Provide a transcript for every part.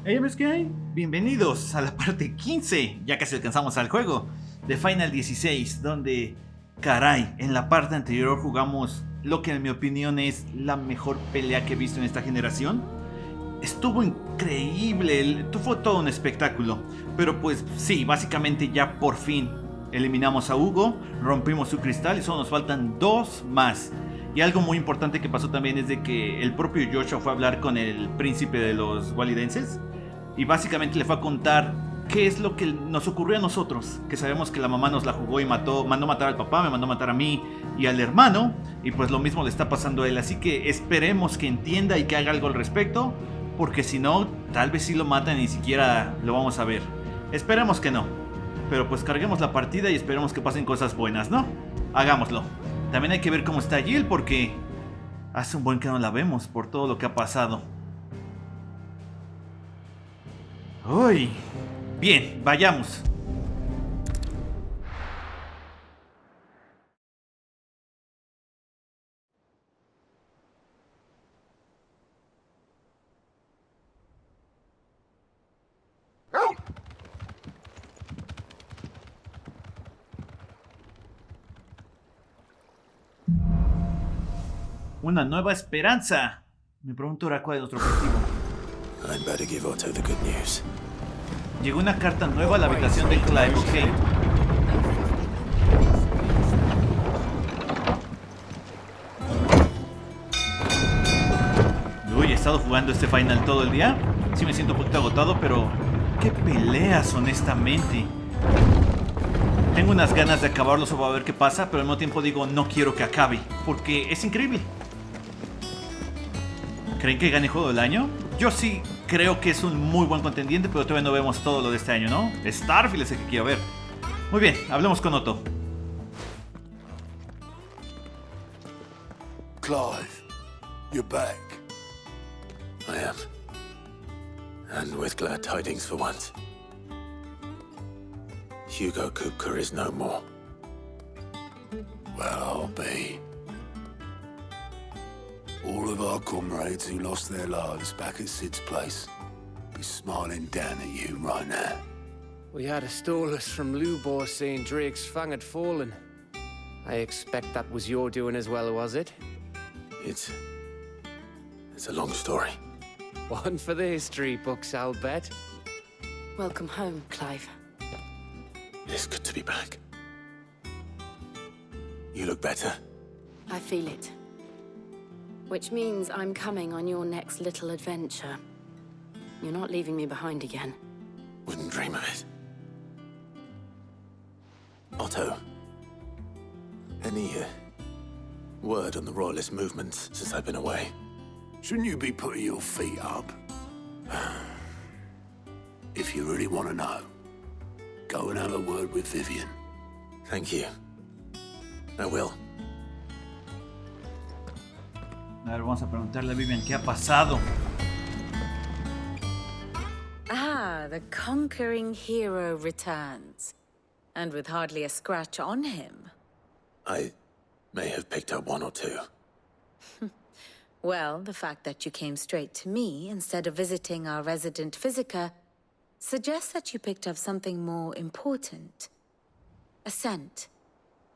Hey, ¿ves qué hay? Bienvenidos a la parte 15, ya casi alcanzamos al juego, de Final 16, donde, caray, en la parte anterior jugamos lo que en mi opinión es la mejor pelea que he visto en esta generación. Estuvo increíble, fue todo un espectáculo, pero pues sí, básicamente ya por fin eliminamos a Hugo, rompimos su cristal y solo nos faltan dos más. Y algo muy importante que pasó también es de que el propio Joshua fue a hablar con el príncipe de los walidenses y básicamente le fue a contar qué es lo que nos ocurrió a nosotros, que sabemos que la mamá nos la jugó y mandó matar al papá, me mandó matar a mí y al hermano, y pues lo mismo le está pasando a él, así que esperemos que entienda y que haga algo al respecto, porque si no, tal vez sí lo matan y ni siquiera lo vamos a ver. Esperemos que no, pero pues carguemos la partida y esperemos que pasen cosas buenas, ¿no? Hagámoslo. También hay que ver cómo está Jill, porque hace un buen que no la vemos por todo lo que ha pasado. Uy, bien, vayamos. Una nueva esperanza. Me pregunto ahora cuál es nuestro objetivo. I'd better give Otto the good news. Llegó una carta nueva a la habitación de Clive, ok. Uy, he estado jugando este final todo el día. Sí me siento un poquito agotado, pero qué peleas, honestamente. Tengo unas ganas de acabarlo, solo a ver qué pasa, pero al mismo tiempo digo, no quiero que acabe, porque es increíble. ¿Creen que gane Juego del Año? Yo sí creo que es un muy buen contendiente, pero todavía no vemos todo lo de este año, ¿no? Starfield es el que quiero ver. Muy bien, hablemos con Otto. Clive, you're back. I am. And with glad tidings for once. Hugo Kupka is no more. Well, I'll be. All of our comrades who lost their lives back at Sid's place be smiling down at you right now. We had a stolus from Lubor saying Drake's fang had fallen. I expect that was your doing as well, was it? It's a long story. One for the history books, I'll bet. Welcome home, Clive. It is good to be back. You look better. I feel it. Which means I'm coming on your next little adventure. You're not leaving me behind again. Wouldn't dream of it. Otto, any word on the Royalist movements since I've been away? Shouldn't you be putting your feet up? If you really want to know, go and have a word with Vivian. Thank you. I will. A ver, vamos a preguntarle a Vivian qué ha pasado. Ah, the conquering hero returns. And with hardly a scratch on him. I may have picked up one or two. Well, the fact that you came straight to me instead of visiting our resident physiker suggests that you picked up something more important. A scent.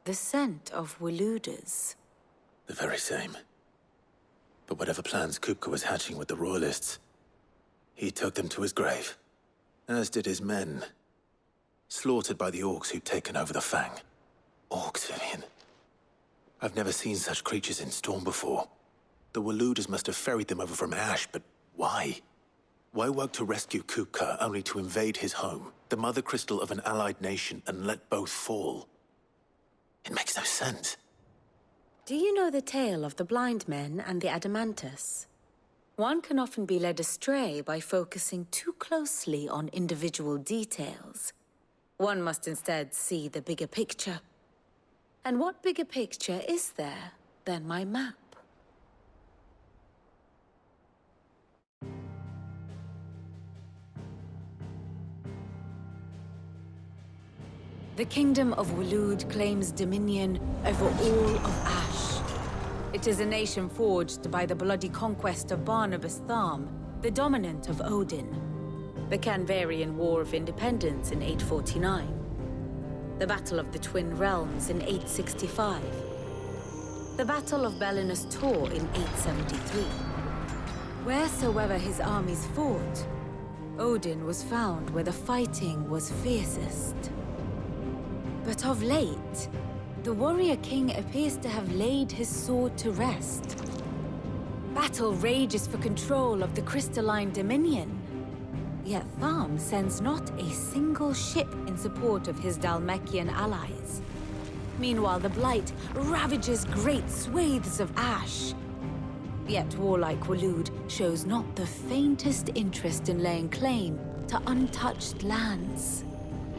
The scent of Waludas. The very same. But whatever plans Kupka was hatching with the Royalists, he took them to his grave. As did his men. Slaughtered by the orcs who'd taken over the Fang. Orcs, Vivian. I've never seen such creatures in Storm before. The Waludas must have ferried them over from Ash, but why? Why work to rescue Kupka only to invade his home, the mother crystal of an allied nation, and let both fall? It makes no sense. Do you know the tale of the blind men and the Adamantus? One can often be led astray by focusing too closely on individual details. One must instead see the bigger picture. And what bigger picture is there than my map? The kingdom of Waloed claims dominion over all of Ash. It is a nation forged by the bloody conquest of Barnabas Tharm, the dominant of Odin. the Canvarian War of Independence in 849, the Battle of the Twin Realms in 865, the Battle of Belinus Tor in 873. Wheresoever his armies fought, Odin was found where the fighting was fiercest. But of late, the warrior king appears to have laid his sword to rest. Battle rages for control of the crystalline dominion. Yet Tharm sends not a single ship in support of his Dhalmekian allies. Meanwhile, the Blight ravages great swathes of ash. Yet warlike Waloed shows not the faintest interest in laying claim to untouched lands.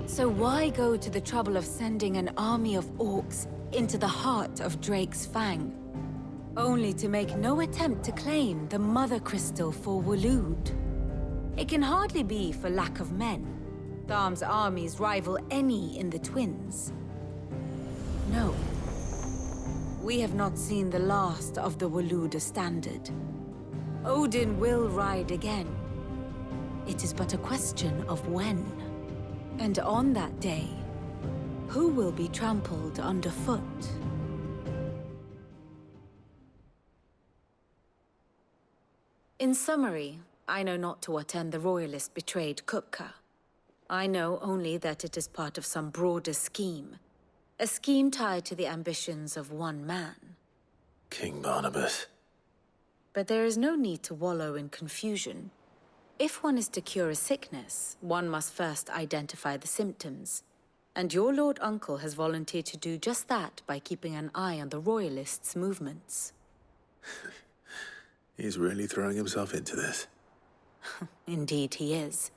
So why go to the trouble of sending an army of orcs into the heart of Drake's Fang, only to make no attempt to claim the Mother Crystal for Waloed? It can hardly be for lack of men. Tharm's armies rival any in the Twins. No. We have not seen the last of the Waloed standard. Odin will ride again. It is but a question of when. And on that day, who will be trampled underfoot? In summary, I know not to what end the Royalist betrayed Kupka. I know only that it is part of some broader scheme. A scheme tied to the ambitions of one man. King Barnabas. But there is no need to wallow in confusion. If one is to cure a sickness, one must first identify the symptoms. And your Lord Uncle has volunteered to do just that by keeping an eye on the Royalists' movements. He's really throwing himself into this. Indeed he is.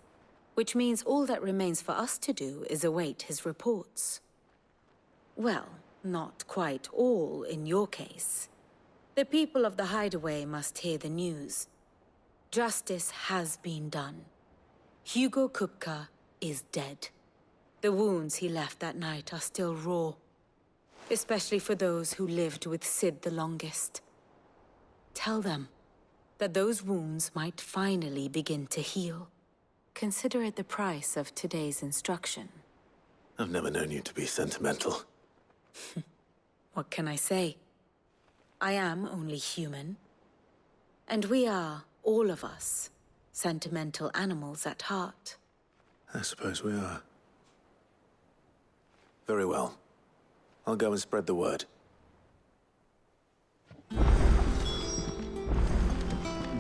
Which means all that remains for us to do is await his reports. Well, not quite all in your case. The people of the Hideaway must hear the news. Justice has been done. Hugo Kupka is dead. The wounds he left that night are still raw, especially for those who lived with Sid the longest. Tell them that those wounds might finally begin to heal. Consider it the price of today's instruction. I've never known you to be sentimental. What can I say? I am only human. And we are, all of us, sentimental animals at heart. I suppose we are. Very well. I'll go and spread the word.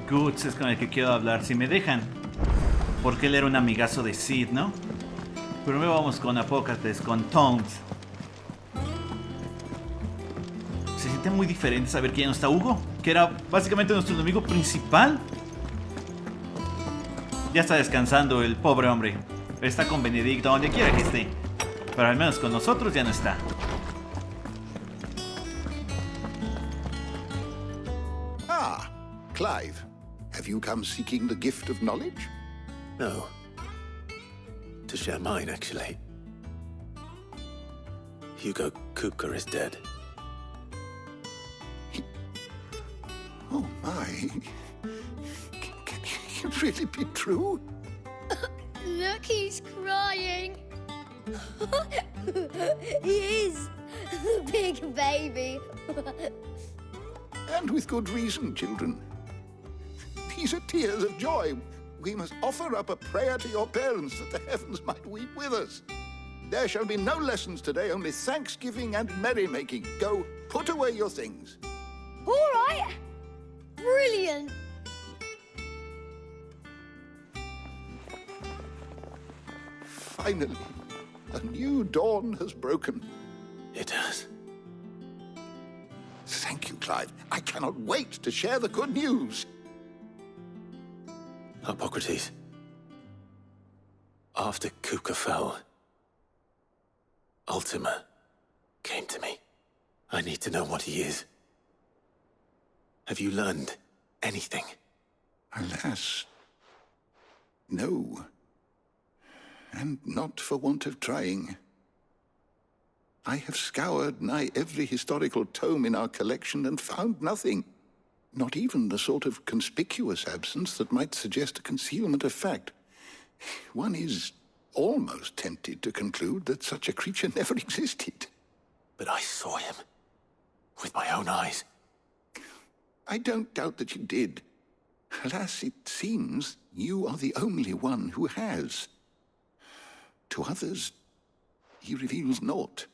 Goods es con el que quiero hablar, si me dejan. Porque él era un amigazo de Sid, ¿no? Primero vamos con Apócrates, con Tonks. Se siente muy diferente saber que ya no está Hugo, que era básicamente nuestro enemigo principal. Ya está descansando el pobre hombre. Está con Benedicto, donde quiera que esté. Pero al menos con nosotros ya no está. Ah, Clive. Have you come seeking the gift of knowledge? No. To share mine, actually. Hugo Kupka is dead. Oh, my. Can it really be true? Look, he's crying. He is. The big baby. And with good reason, children. These are tears of joy. We must offer up a prayer to your parents that the heavens might weep with us. There shall be no lessons today, only thanksgiving and merrymaking. Go, put away your things. All right. Brilliant. Finally, a new dawn has broken. It has. Thank you, Clive. I cannot wait to share the good news. Hippocrates. After Kupka fell, Ultima came to me. I need to know what he is. Have you learned anything? Alas, no. And not for want of trying. I have scoured nigh every historical tome in our collection and found nothing. Not even the sort of conspicuous absence that might suggest a concealment of fact. One is almost tempted to conclude that such a creature never existed. But I saw him. With my own eyes. I don't doubt that you did. Alas, it seems you are the only one who has. To others, he reveals naught.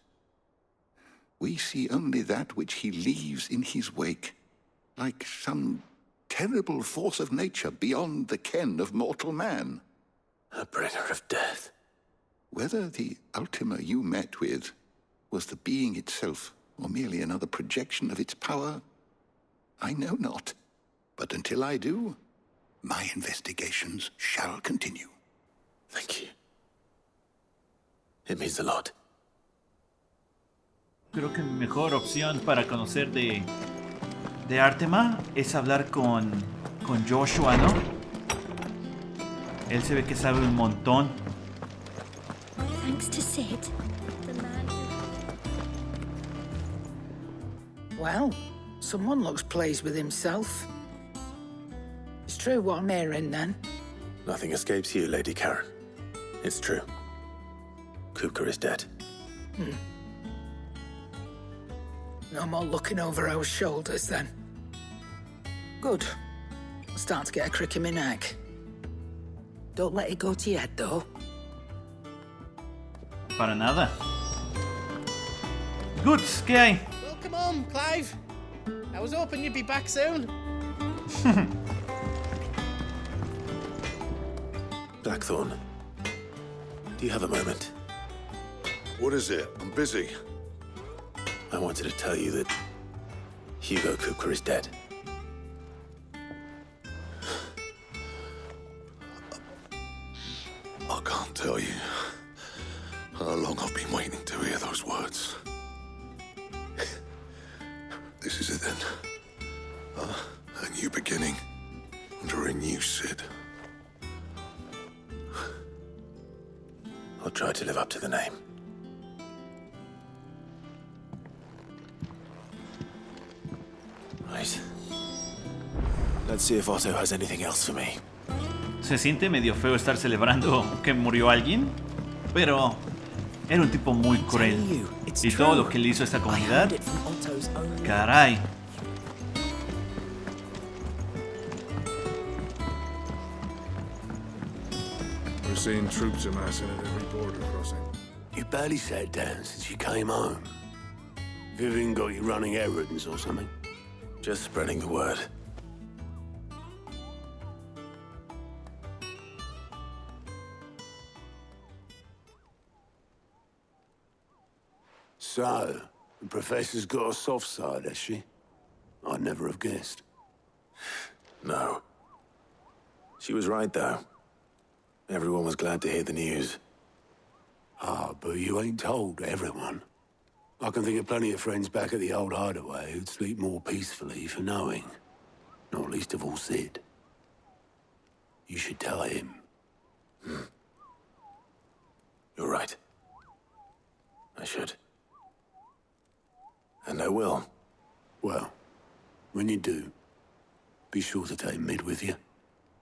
We see only that which he leaves in his wake, like some terrible force of nature beyond the ken of mortal man. A bringer of death. Whether the Ultima you met with was the being itself, or merely another projection of its power, I know not. But until I do, my investigations shall continue. Thank you. It means a lot. Creo que mi mejor opción para conocer de Artema es hablar con Joshua, ¿no? Él se ve que sabe un montón. Thanks to Sid, the man who... Well, someone looks pleased with himself. It's true what I'm hearing, then. Nothing escapes you, Lady Karen. It's true. Kupka is dead. No more looking over our shoulders, then. Good. I'm starting to get a crick in my neck. Don't let it go to your head, though. Para nada. Goods, ¿qué hay? Welcome home, Clive. I was hoping you'd be back soon. Blackthorn, do you have a moment? What is it? I'm busy. I wanted to tell you that Hugo Kupka is dead. I can't tell you how long I've been waiting to hear those words. This is it then. A new beginning under a new Sid. I'll try to live up to the name. Right. Let's see if Otto has anything else for me. Se siente medio feo estar celebrando que murió alguien, pero era un tipo muy cruel. Y todo lo que le hizo a esta comunidad, caray. We're seeing troops amassing at every border crossing. You barely sat down since you came home. Vivian got you running errands or something? Just spreading the word. So, the professor's got a soft side, has she? I'd never have guessed. No. She was right, though. Everyone was glad to hear the news. Ah, but you ain't told everyone. I can think of plenty of friends back at the old hideaway who'd sleep more peacefully for knowing. Not least of all Sid. You should tell him. You're right. I should. And I will. Well, when you do, be sure to take Mid with you.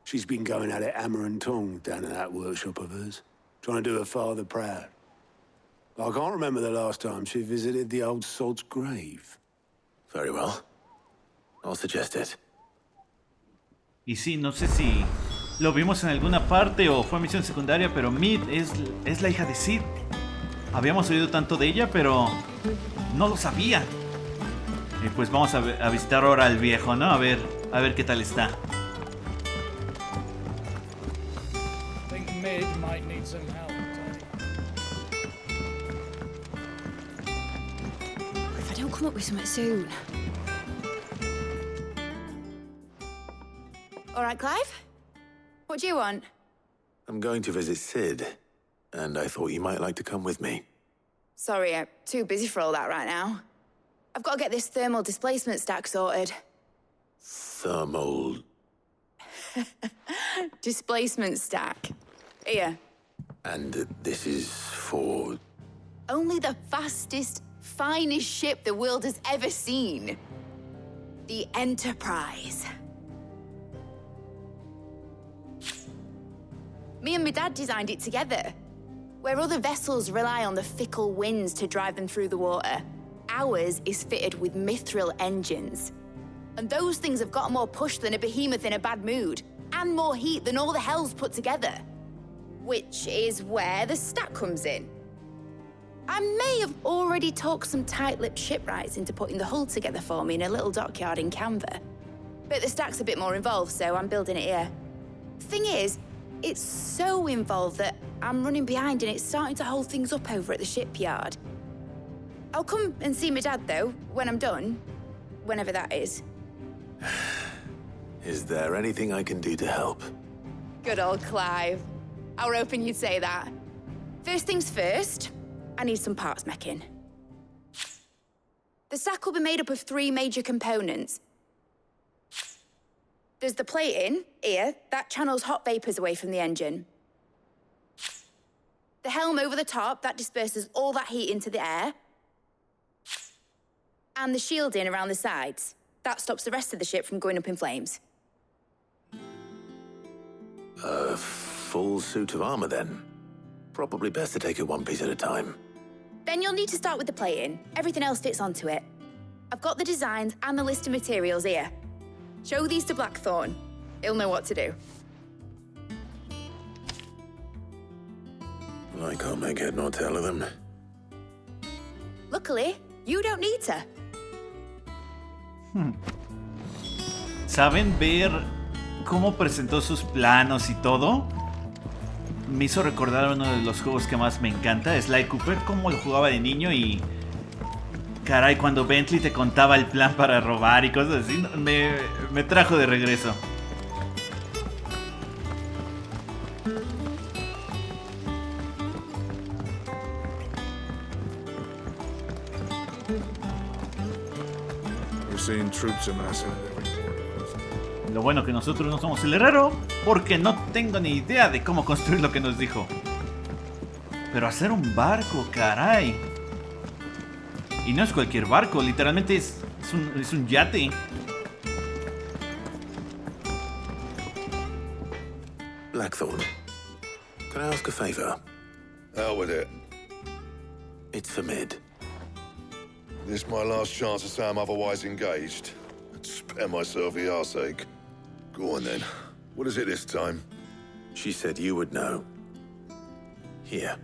She's been going at it hammer and tongs down in that workshop of hers, trying to do her father proud. I can't remember the last time she visited the old sod's grave. Very well. I'll suggest it. Y sí, no sé si lo vimos en alguna parte o fue misión secundaria, pero Mid es la hija de Sid. Habíamos oído tanto de ella, pero no lo sabía. Y pues vamos a visitar ahora al viejo, ¿no? A ver qué tal está. I think Mid might need some help. If I don't come up with something soon. All right, Clive? What do you want? I'm going to visit Sid, and I thought you might like to come with me. Sorry, I'm too busy for all that right now. I've got to get this thermal displacement stack sorted. Thermal... Displacement stack. Here. And this is for... Only the fastest, finest ship the world has ever seen. The Enterprise. Me and my dad designed it together. Where other vessels rely on the fickle winds to drive them through the water, ours is fitted with mithril engines. And those things have got more push than a behemoth in a bad mood, and more heat than all the hells put together. Which is where the stack comes in. I may have already talked some tight-lipped shipwrights into putting the hull together for me in a little dockyard in Canva. But the stack's a bit more involved, so I'm building it here. Thing is, it's so involved that I'm running behind and it's starting to hold things up over at the shipyard. I'll come and see my dad, though, when I'm done. Whenever that is. Is there anything I can do to help? Good old Clive. I were hoping you'd say that. First things first, I need some parts meching. The stack will be made up of 3 major components. There's the plating, here, that channels hot vapors away from the engine. The helm over the top, that disperses all that heat into the air. And the shielding around the sides. That stops the rest of the ship from going up in flames. A full suit of armor, then. Probably best to take it one piece at a time. Then you'll need to start with the plating. Everything else fits onto it. I've got the designs and the list of materials here. Show these to Blackthorn. He'll know what to do. I can't make head nor tail of them. Luckily, you don't need to. ¿Saben ver cómo presentó sus planos y todo? Me hizo recordar uno de los juegos que más me encanta, Sly Cooper, cómo lo jugaba de niño y... Caray, cuando Bentley te contaba el plan para robar y cosas así, me trajo de regreso. We're seeing troops amassing at every port. Lo bueno que nosotros no somos el herrero, porque no tengo ni idea de cómo construir lo que nos dijo. Pero hacer un barco, caray. Y no es cualquier barco, literalmente es un yate. Blackthorn, can I ask a favor? Out with it. It's for Mid. This my last chance to say I'm otherwise engaged. I'd spare myself the arseache. Go on then. What is it this time? She said you would know. Here.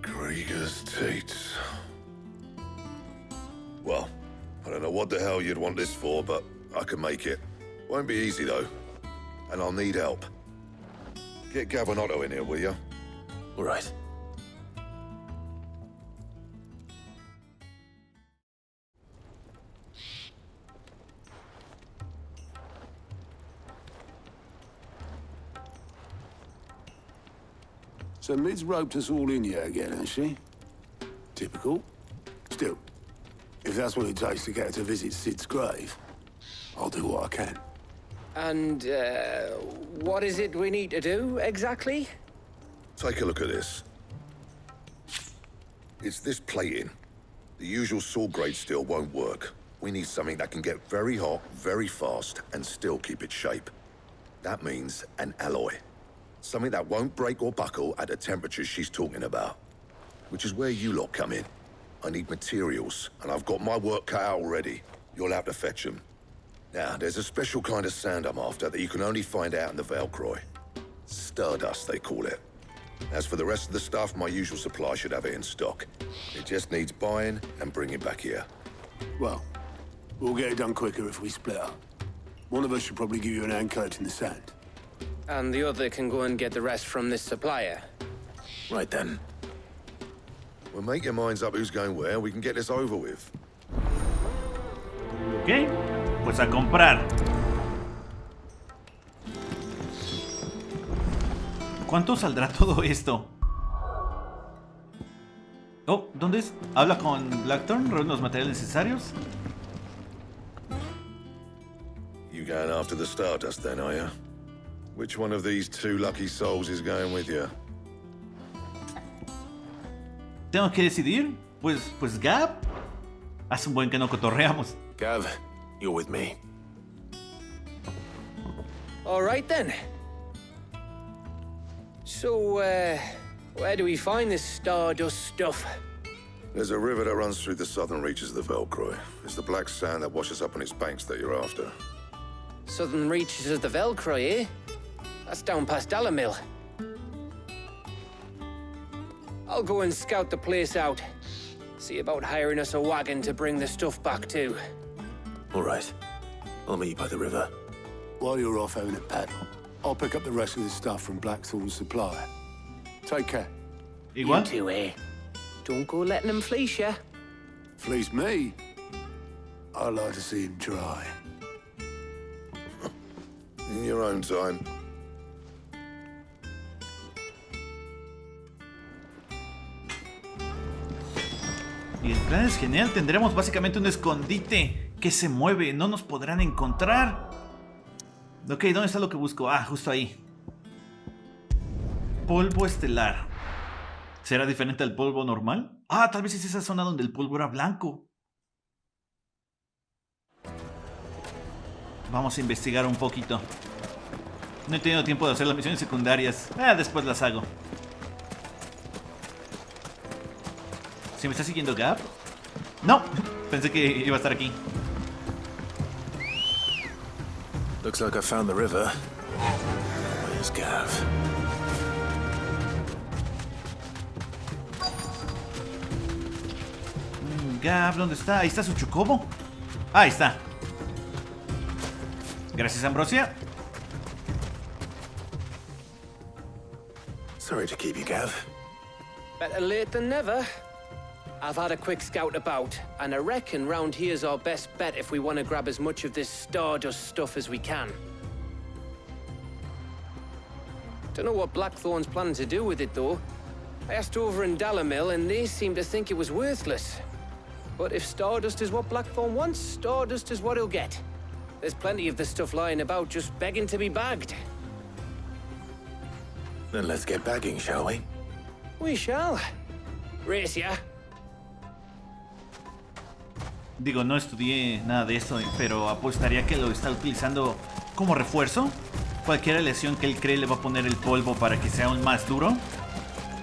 Krieger's teats. Well, I don't know what the hell you'd want this for, but I can make it. Won't be easy, though. And I'll need help. Get Gavin Otto in here, will you? All right. So Mid's roped us all in here again, has she? Typical. Still, if that's what it takes to get her to visit Sid's grave, I'll do what I can. And, what is it we need to do, exactly? Take a look at this. It's this plating. The usual saw grade steel won't work. We need something that can get very hot, very fast, and still keep its shape. That means an alloy. Something that won't break or buckle at the temperatures she's talking about. Which is where you lot come in. I need materials, and I've got my work cut out already. You'll have to fetch them. Now, there's a special kind of sand I'm after that you can only find out in the Valcroy. Stardust, they call it. As for the rest of the stuff, my usual supply should have it in stock. It just needs buying and bringing back here. Well, we'll get it done quicker if we split up. One of us should probably give you an hand coat in the sand. And the other can go and get the rest from this supplier. Right then. Well, make your minds up who's going where. We can get this over with. Ok, pues a comprar. ¿Cuánto saldrá todo esto? Oh, ¿dónde es? Habla con Blackthorn, reúne los materiales necesarios. You going after the Stardust then, are you? Which one of these two lucky souls is going with you? Tengo que decidir. Pues Gab. Hace un buen que no cotorreamos. Gav, You're with me. All right, then. So, where do we find this stardust stuff? There's a river that runs through the southern reaches of the Velcroy. It's the black sand that washes up on its banks that you're after. Southern reaches of the Velcroy, eh? That's down past Dalamil. I'll go and scout the place out. See about hiring us a wagon to bring the stuff back to. All right. I'll meet you by the river. While you're off having a paddle, I'll pick up the rest of the stuff from Blackthorn's supplier. Take care. You two, eh? Don't go letting them fleece ya. Fleece me? I'd like to see him try. In your own time. Y el plan es genial. Tendremos básicamente un escondite que se mueve. No nos podrán encontrar. Ok, ¿dónde está lo que busco? Ah, justo ahí. Polvo estelar. ¿Será diferente al polvo normal? Ah, tal vez es esa zona donde el polvo era blanco. Vamos a investigar un poquito. No he tenido tiempo de hacer las misiones secundarias. Después las hago. ¿Sí me está siguiendo Gab? No, pensé que iba a estar aquí. Looks like I found the river. Where's Gav? Gab, ¿dónde está? Ahí está su chocobo. Ahí está. Gracias, Ambrosia. Sorry to keep you, Gav. Better late than never. I've had a quick scout about, and I reckon round here's our best bet if we want to grab as much of this stardust stuff as we can. Don't know what Blackthorn's planning to do with it, though. I asked over in Dalamil, and they seem to think it was worthless. But if stardust is what Blackthorn wants, stardust is what he'll get. There's plenty of the stuff lying about just begging to be bagged. Then let's get bagging, shall we? We shall. Race ya. Digo, no estudié nada de esto, pero apostaría que lo está utilizando como refuerzo. Cualquier aleación que él cree le va a poner el polvo para que sea aún más duro.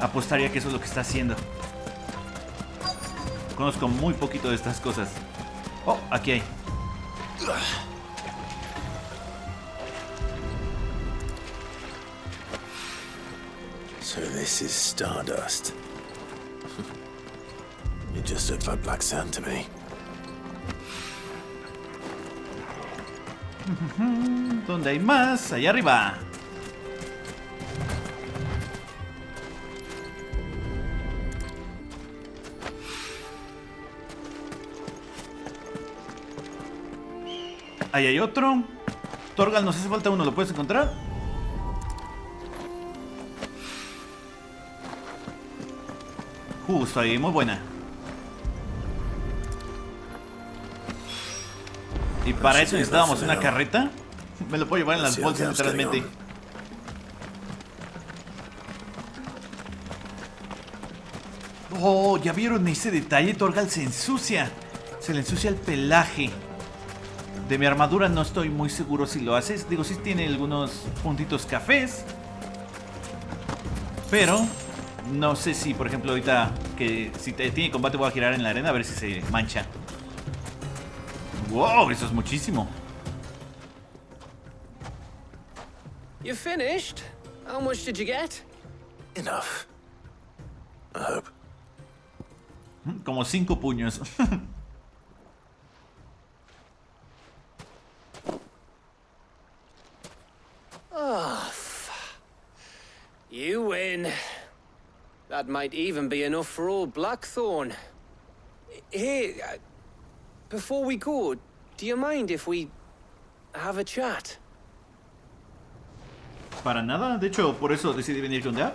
Apostaría que eso es lo que está haciendo. Conozco muy poquito de estas cosas. Oh, aquí hay. So this is stardust. It just looks like black sand to me. ¿Dónde hay más? Allá arriba. Ahí hay otro. Torgal, nos hace falta uno. ¿Lo puedes encontrar? Justo ahí, muy buena. Y para eso necesitábamos una carreta. Me lo puedo llevar en las bolsas literalmente. Oh, ¿ya vieron ese detalle? Torgal se ensucia. Se le ensucia el pelaje. De mi armadura no estoy muy seguro si lo haces. Digo, sí tiene algunos puntitos cafés. Pero no sé si, por ejemplo, ahorita que si tiene combate voy a girar en la arena a ver si se mancha. Wow, eso es muchísimo. You finished? How much did you get? Enough. I hope. Como 5 puños. Oh, you win. That might even be enough for old Blackthorn. Hey, before we go, do you mind if we have a chat? Para nada, de hecho, por eso decidí venir con Gab.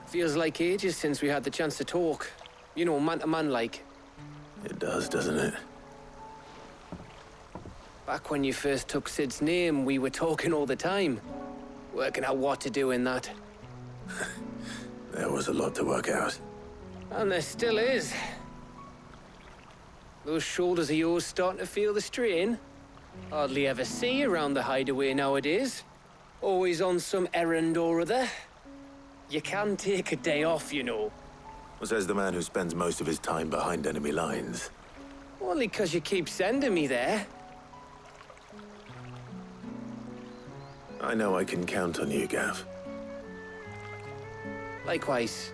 Feels like ages since we had the chance to talk. You know, man to man like. It does, doesn't it? Back when you first took Sid's name, we were talking all the time. Working out what to do in that. There was a lot to work out. And there still is. Those shoulders of yours starting to feel the strain? Hardly ever see you around the hideaway nowadays. Always on some errand or other. You can take a day off, you know. Well, says the man who spends most of his time behind enemy lines. Only 'cause you keep sending me there. I know I can count on you, Gav. Likewise.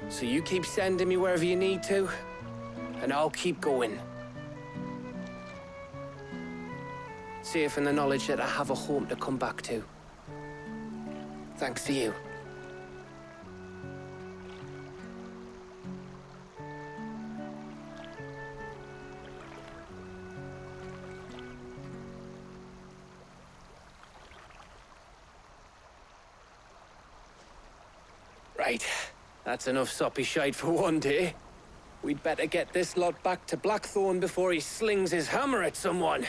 So you keep sending me wherever you need to, and I'll keep going. Safe in the knowledge that I have a home to come back to. Thanks to you. Right. That's enough soppy shite for one day. We'd better get this lot back to Blackthorn before he slings his hammer at someone.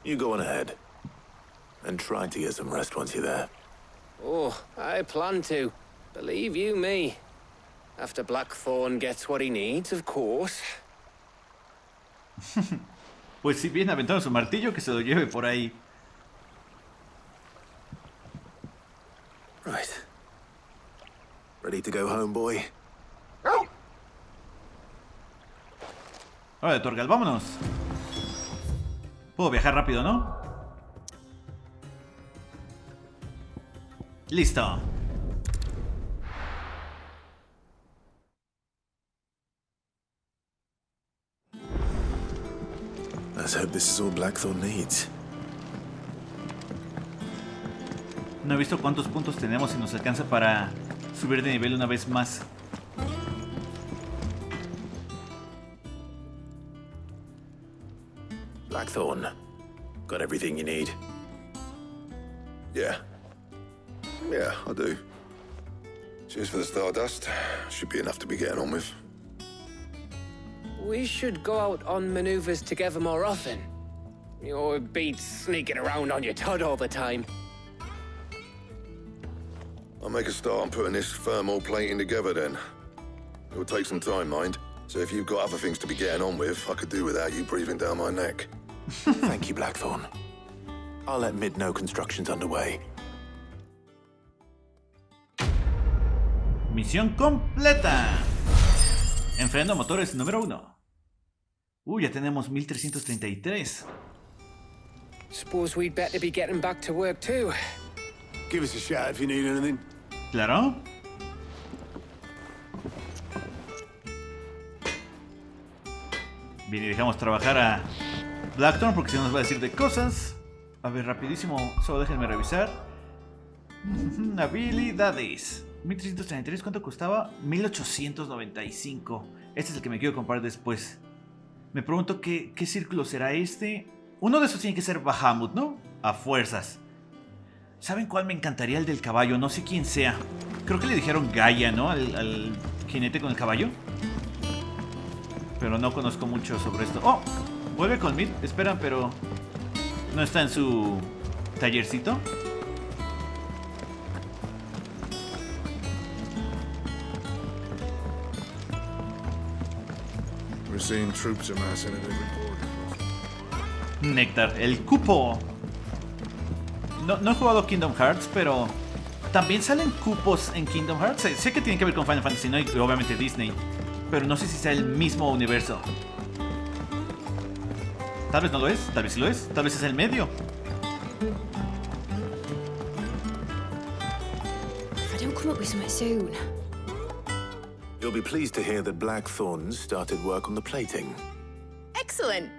You go on ahead. And try to get some rest once you're there. Oh, I plan to. Believe you me. After Blackthorn gets what he needs, of course. Pues si bien aventaron su martillo, que se lo lleve por ahí. Right. Ready to go home, boy? Ahora de Torgal, vámonos. Puedo viajar rápido, ¿no? Listo. Let's hope this is all Blackthorn needs. No he visto cuántos puntos tenemos y nos alcanza para subir de nivel una vez más. Blackthorn, got everything you need? Yeah. Yeah, I do. Cheers for the Stardust. Should be enough to be getting on with. We should go out on maneuvers together more often. You're beat sneaking around on your Todd all the time. I'll make a start on putting this thermal plating together then. It will take some time, mind. So if you've got other things to be getting on with, I could do without you breathing down my neck. Thank you, Blackthorn. I'll let Mid know construction's underway. Misión completa. Enfriando motores número 1. Ya tenemos 1333. Suppose we'd better be getting back to work too. Give us a shout if you need anything. Claro. Bien, y dejamos trabajar a Blackthorn porque si no nos va a decir de cosas. A ver, rapidísimo, solo déjenme revisar. Habilidades. 1333, ¿cuánto costaba? 1895. Este es el que me quiero comprar después. Me pregunto qué círculo será este. Uno de esos tiene que ser Bahamut, ¿no? A fuerzas. ¿Saben cuál me encantaría? El del caballo, no sé quién sea. Creo que le dijeron Gaia, ¿no? Al jinete con el caballo. Pero no conozco mucho sobre esto. ¡Oh! Vuelve con Mid. Esperan, pero no está en su tallercito. We're seeing troops amassing at every border. Néctar, el cupo. No he jugado Kingdom Hearts, pero también salen cupos en Kingdom Hearts. Sé que tiene que ver con Final Fantasy, ¿no? Y obviamente Disney, pero no sé si sea el mismo universo. Tal vez no lo es, tal vez sí lo es, tal vez es el medio. If I don't come up with something soon. You'll be pleased to hear that Blackthorn's started work on the plating. Excellent.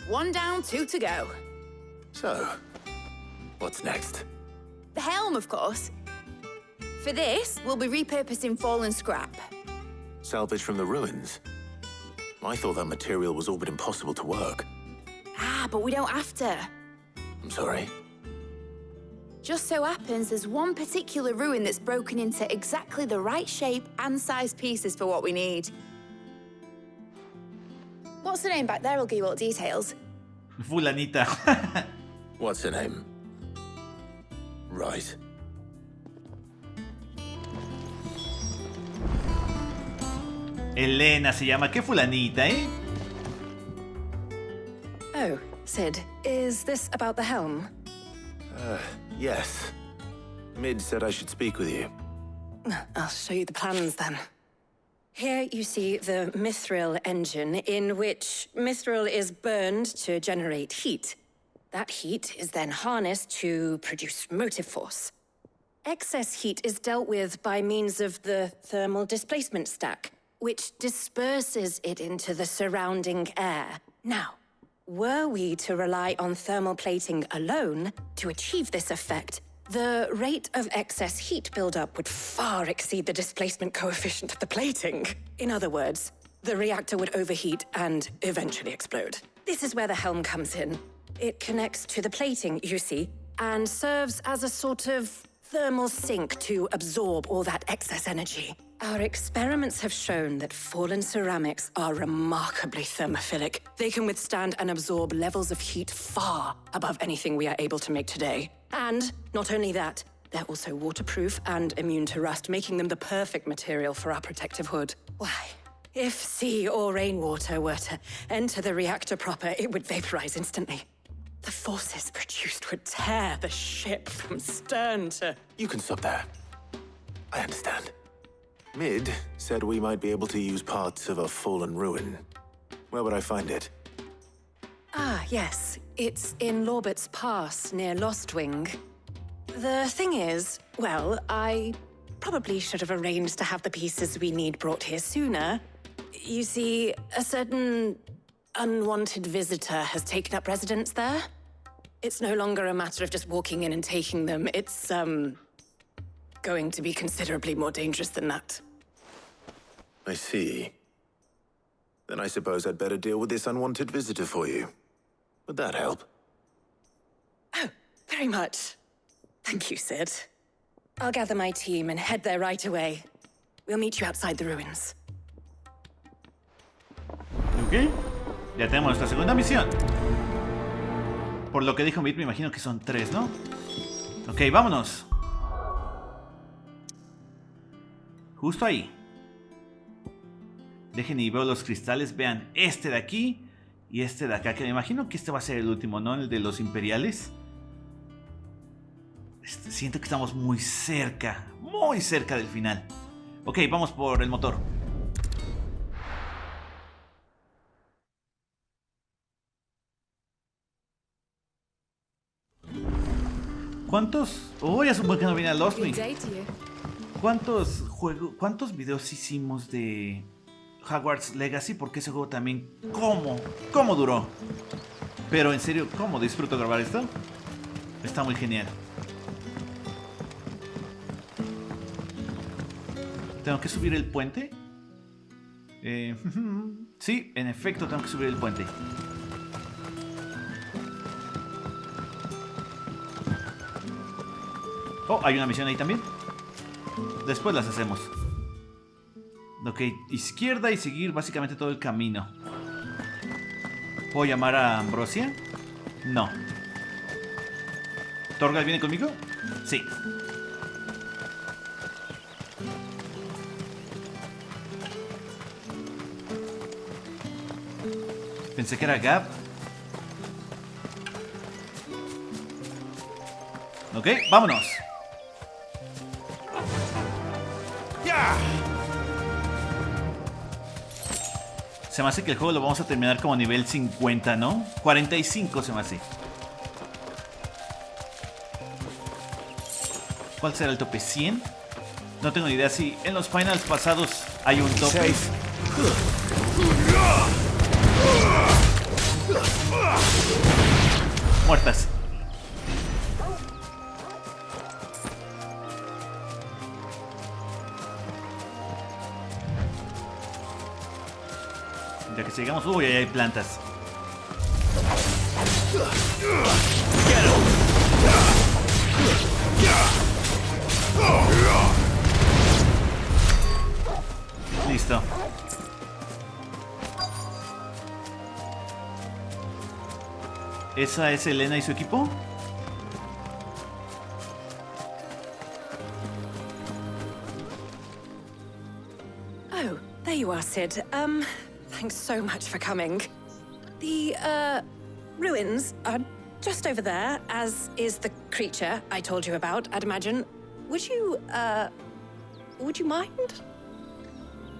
1 down, 2 to go. So, what's next? The helm, of course. For this, we'll be repurposing fallen scrap. Salvage from the ruins? I thought that material was all but impossible to work. Ah, but we don't have to. I'm sorry. Just so happens there's one particular ruin that's broken into exactly the right shape and size pieces for what we need. What's the name back there? I'll give you all the details. Fulanita. What's her name? Right. Elena se llama. ¿Qué fulanita, eh? Oh, Sid, is this about the helm? Yes. Mid said I should speak with you. I'll show you the plans then. Here you see the mithril engine, in which mithril is burned to generate heat. That heat is then harnessed to produce motive force. Excess heat is dealt with by means of the thermal displacement stack, which disperses it into the surrounding air. Now, were we to rely on thermal plating alone to achieve this effect, the rate of excess heat buildup would far exceed the displacement coefficient of the plating. In other words, the reactor would overheat and eventually explode. This is where the helm comes in. It connects to the plating, you see, and serves as a sort of thermal sink to absorb all that excess energy. Our experiments have shown that fallen ceramics are remarkably thermophilic. They can withstand and absorb levels of heat far above anything we are able to make today. And not only that, they're also waterproof and immune to rust, making them the perfect material for our protective hood. Why, if sea or rainwater were to enter the reactor proper, it would vaporize instantly. The forces produced would tear the ship from stern to... You can stop there. I understand. Mid said we might be able to use parts of a fallen ruin. Where would I find it? Ah, yes. It's in Lorbert's Pass, near Lostwing. The thing is, well, I probably should have arranged to have the pieces we need brought here sooner. You see, a certain unwanted visitor has taken up residence there. It's no longer a matter of just walking in and taking them. It's, going to be considerably more dangerous than that. I see. Then I suppose I'd better deal with this unwanted visitor for you. Would that help? Oh, very much. Thank you, Sid. I'll gather my team and head there right away. We'll meet you outside the ruins. Ok. Ya tenemos nuestra segunda misión. Por lo que dijo Mid, me imagino que son 3, ¿no? Ok, vámonos. Justo ahí. Dejen y veo los cristales. Vean, este de aquí y este de acá, que me imagino que este va a ser el último, ¿no? El de los imperiales. Siento que estamos muy cerca del final. Ok, vamos por el motor. ¿Cuántos? Oh, ya supongo que no viene a Lost Me. ¿Cuántos videos hicimos de Hogwarts Legacy? Porque ese juego también, ¿cómo duró? Pero en serio, ¿cómo disfruto grabar esto? Está muy genial. ¿Tengo que subir el puente? Sí, en efecto tengo que subir el puente. Oh, hay una misión ahí también. Después las hacemos. Ok, izquierda y seguir básicamente todo el camino. ¿Puedo llamar a Ambrosia? No. ¿Torgal viene conmigo? Sí. Pensé que era Gab. Ok, vámonos. Se me hace que el juego lo vamos a terminar como nivel 50, ¿no? 45 se me hace. ¿Cuál será el tope? ¿100? No tengo ni idea si en los finals pasados hay un tope. Muertas. Ya que sigamos, uy, ahí hay plantas. Listo. ¿Esa es Elena y su equipo? Oh, there you are, Sid. Thanks so much for coming. The, ruins are just over there, as is the creature I told you about, I'd imagine. Would you mind?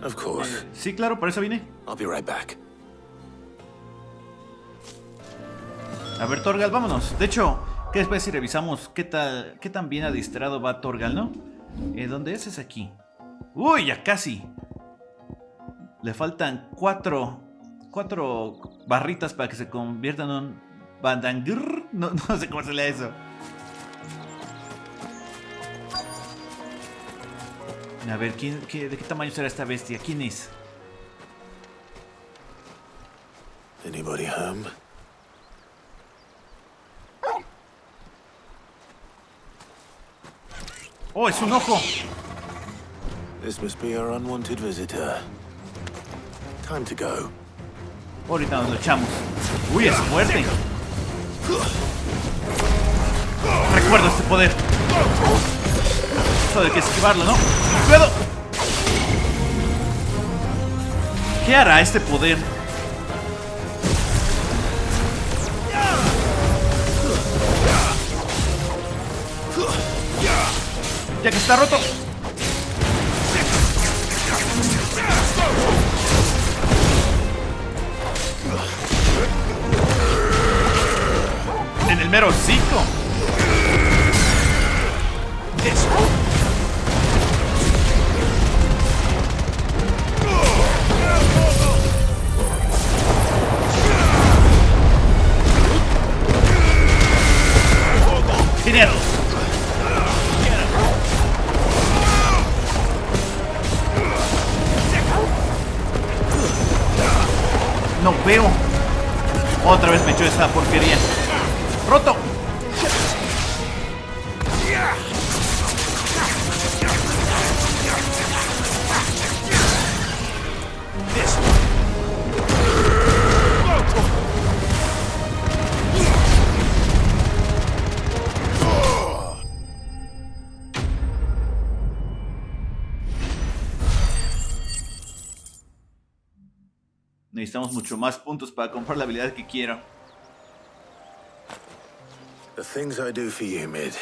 Of course. Sí, claro, por eso vine. I'll be right back. A ver, Torgal, vámonos. De hecho, ¿qué después si revisamos qué tan bien adiestrado va Torgal, no? ¿Dónde es? Es aquí. ¡Uy, ya casi! Le faltan cuatro barritas para que se convierta en un bandangr. No sé cómo se lee eso. A ver, ¿de qué tamaño será esta bestia? ¿Quién es? Anybody home? ¡Oh, es un ojo! This must be our unwanted visitor. Time to go. Ahorita nos lo echamos. ¡Uy, es fuerte! Recuerdo este poder. Eso de que esquivarlo, ¿no? ¡Cuidado! ¿Qué hará este poder? Ya que está roto. En el mero hocico. Genial. No veo. Otra vez me echó esa porquería. ¡Roto! Necesitamos mucho más puntos para comprar la habilidad que quiero. The things I do for you, Mid.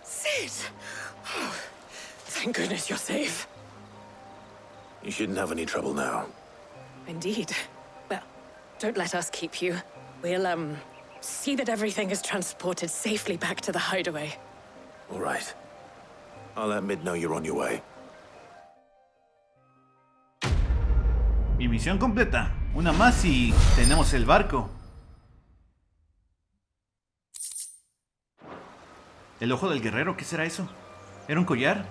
Sid! Oh, thank goodness you're safe. You shouldn't have any trouble now. Indeed. Well, don't let us keep you. We'll, see that everything is transported safely back to the hideaway. All right. I'll let Mid know you're on your way. Mi misión completa. Una más y tenemos el barco. El ojo del guerrero, ¿qué será eso? ¿Era un collar?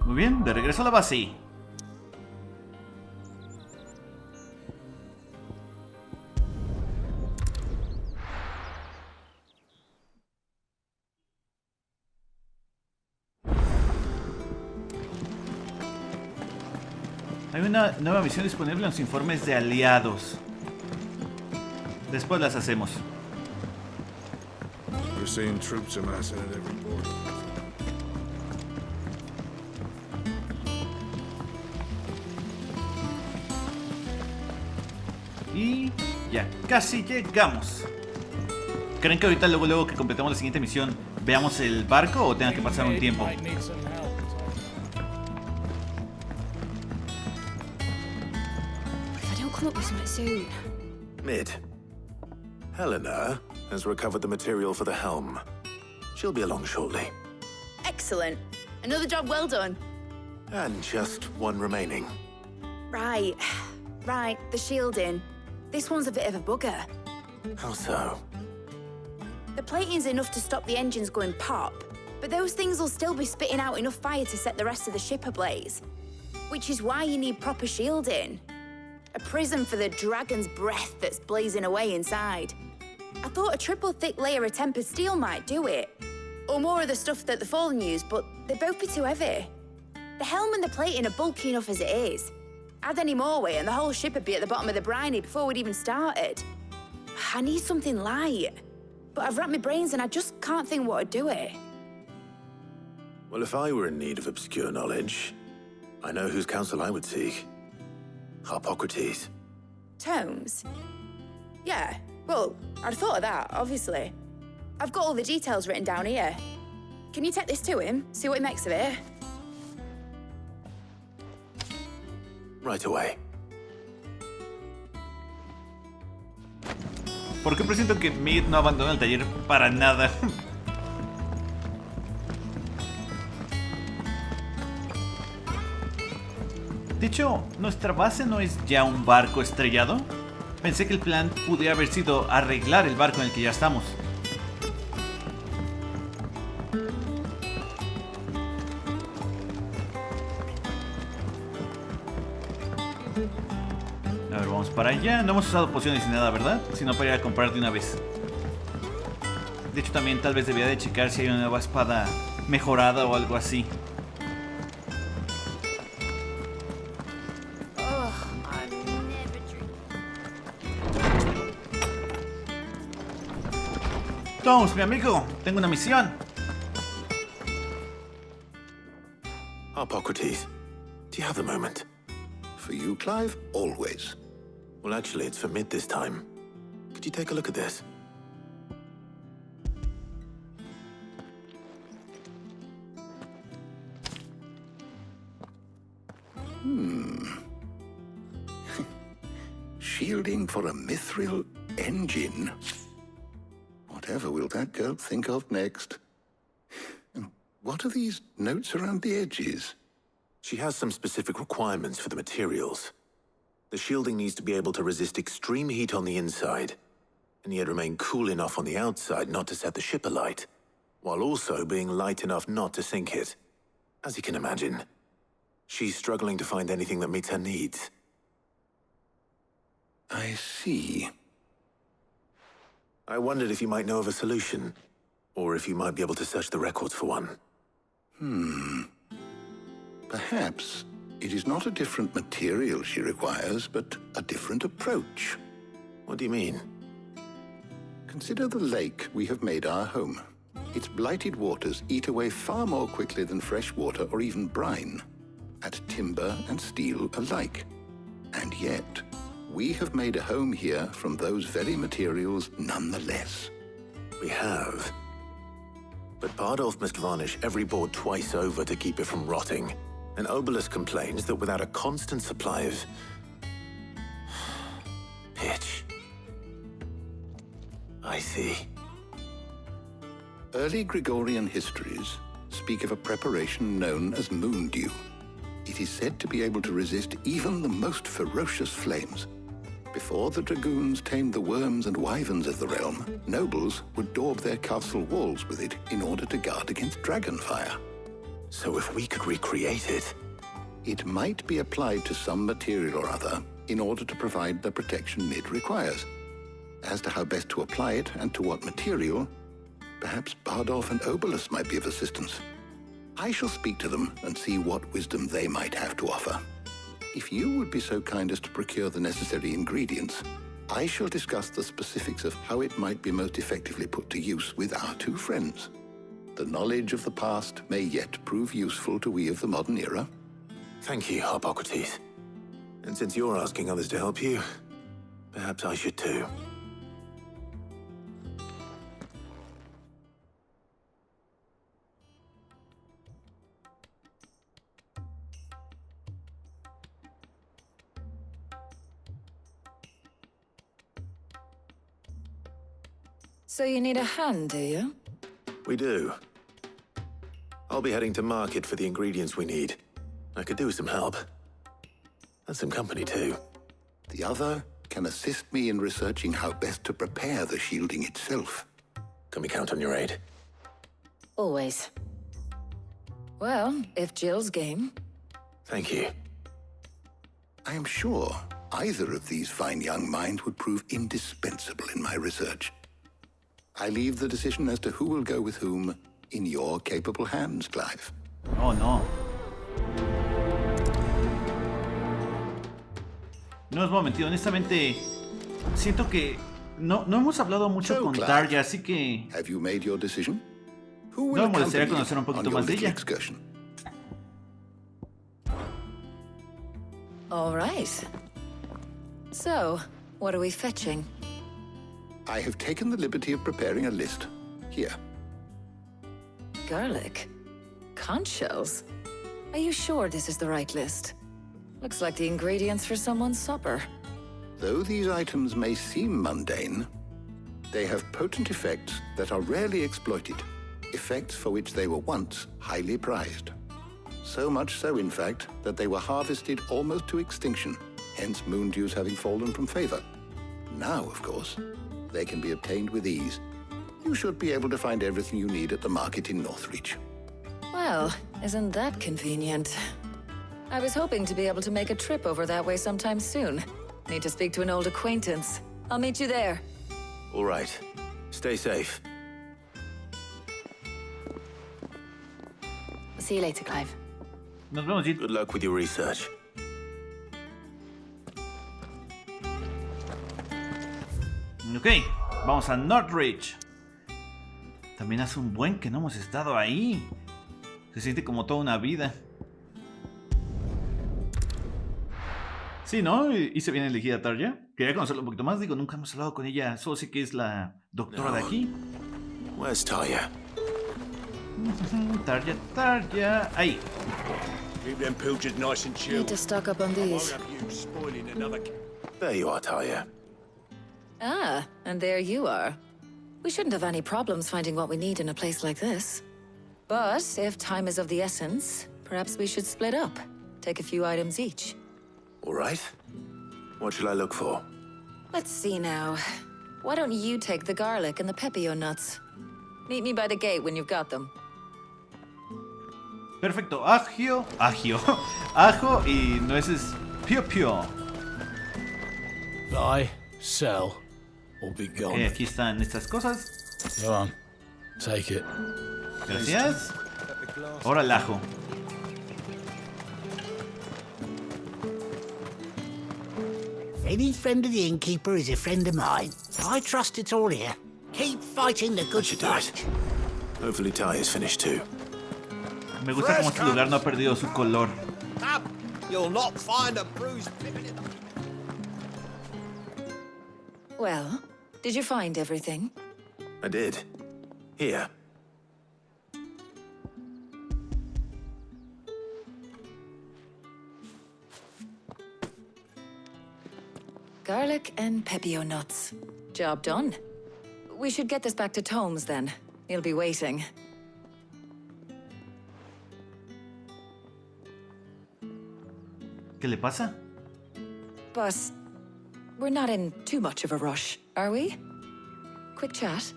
Muy bien, de regreso a la base. Hay una nueva misión disponible en los informes de aliados. Después las hacemos. We're seeing troops amassing at every border. Y ya casi llegamos. ¿Creen que ahorita luego que completemos la siguiente misión veamos el barco o tenga que pasar un tiempo? Mid. Helena has recovered the material for the helm. She'll be along shortly. Excellent. Another job well done. And just one remaining. Right. The shielding. This one's a bit of a bugger. How so? The plating's enough to stop the engines going pop, but those things will still be spitting out enough fire to set the rest of the ship ablaze. Which is why you need proper shielding. A prism for the dragon's breath that's blazing away inside. I thought a triple thick layer of tempered steel might do it. Or more of the stuff that the Fallen use, but they'd both be too heavy. The helm and the plating are bulky enough as it is. Add any more weight and the whole ship would be at the bottom of the briny before we'd even started. I need something light. But I've racked my brains and I just can't think what would do it. Well, if I were in need of obscure knowledge, I know whose counsel I would seek. Harpocrates. Tomes? Yeah, well, I'd thought of that, obviously. I've got all the details written down here. Can you take this to him, see what he makes of it? Right away. ¿Por qué presiento que Mid no abandona el taller para nada? De hecho, ¿nuestra base no es ya un barco estrellado? Pensé que el plan pudiera haber sido arreglar el barco en el que ya estamos. A ver, vamos para allá. No hemos usado pociones ni nada, ¿verdad? Sino para ir a comprar de una vez. De hecho, también tal vez debía de checar si hay una nueva espada mejorada o algo así. Tomes, mi amigo, tengo una misión. Harpocrates, do you have a moment? For you, Clive, always. Well, actually, it's for Mid this time. Could you take a look at this? Shielding for a mithril engine. Whatever will that girl think of next? And what are these notes around the edges? She has some specific requirements for the materials. The shielding needs to be able to resist extreme heat on the inside, and yet remain cool enough on the outside not to set the ship alight, while also being light enough not to sink it. As you can imagine, she's struggling to find anything that meets her needs. I see. I wondered if you might know of a solution, or if you might be able to search the records for one. Perhaps it is not a different material she requires, but a different approach. What do you mean? Consider the lake we have made our home. Its blighted waters eat away far more quickly than fresh water or even brine, at timber and steel alike. And yet, we have made a home here from those very materials nonetheless. We have. But Bardolph must varnish every board twice over to keep it from rotting. And Obelus complains that without a constant supply of pitch. I see. Early Gregorian histories speak of a preparation known as moon dew. It is said to be able to resist even the most ferocious flames. Before the dragoons tamed the worms and wyverns of the realm, nobles would daub their castle walls with it in order to guard against dragon fire. So if we could recreate it... It might be applied to some material or other in order to provide the protection Mid requires. As to how best to apply it and to what material, perhaps Bardolph and Obelus might be of assistance. I shall speak to them and see what wisdom they might have to offer. If you would be so kind as to procure the necessary ingredients, I shall discuss the specifics of how it might be most effectively put to use with our two friends. The knowledge of the past may yet prove useful to we of the modern era. Thank you, Harpocrates. And since you're asking others to help you, perhaps I should too. So you need a hand, do you? We do. I'll be heading to market for the ingredients we need. I could do with some help. And some company, too. The other can assist me in researching how best to prepare the shielding itself. Can we count on your aid? Always. Well, if Jill's game. Thank you. I am sure either of these fine young minds would prove indispensable in my research. I leave the decision as to who will go with whom in your capable hands, Clive. Oh, no. No os voy a mentir, honestamente, siento que no hemos hablado mucho con Clive, Tarja, así que have you made your decision? Who no will me molestaría accompany you conocer un poquito on your más de little ella. excursion? All right. So, what are we fetching? I have taken the liberty of preparing a list. Here. Garlic? Conch shells? Are you sure this is the right list? Looks like the ingredients for someone's supper. Though these items may seem mundane, they have potent effects that are rarely exploited, effects for which they were once highly prized. So much so, in fact, that they were harvested almost to extinction, hence moon dews having fallen from favor. Now, of course, they can be obtained with ease. You should be able to find everything you need at the market in Northreach. Well, isn't that convenient? I was hoping to be able to make a trip over that way sometime soon. Need to speak to an old acquaintance. I'll meet you there. All right. Stay safe. See you later, Clive. Nos vemos, Jit. Good luck with your research. Ok, vamos a Northridge. También hace un buen que no hemos estado ahí. Se siente como toda una vida. Sí, ¿no? Hice bien elegida a Tarja. Quería conocerla un poquito más. Digo, nunca hemos hablado con ella. Solo sé que es la doctora de aquí. Where's Talia? Tarja. Ahí. Keep them pilchards nice and chilled. Need to stock up on these. Won't have you spoiling another... There you are, Talia. Ah, and there you are. We shouldn't have any problems finding what we need in a place like this. But if time is of the essence, perhaps we should split up. Take a few items each. All right. What shall I look for? Let's see now. Why don't you take the garlic and the pepio nuts? Meet me by the gate when you've got them. Perfecto. Ajo y nueces pio. Buy, sell, or be gone. Aquí están estas cosas. Go on. Take it. Gracias. Ahora el ajo. Any friend of the innkeeper is a friend of mine. I trust it's all here. Keep fighting the good fight. Hopefully Talia's finished too. Me gusta cómo este lugar no ha perdido su color. Come, you'll not find a bruised pippin in the... Well, did you find everything? I did. Here. Garlic and pepio nuts. Job done. We should get this back to Tomes then. He'll be waiting. ¿Qué le pasa? But we're not in too much of a rush, are we? Quick chat.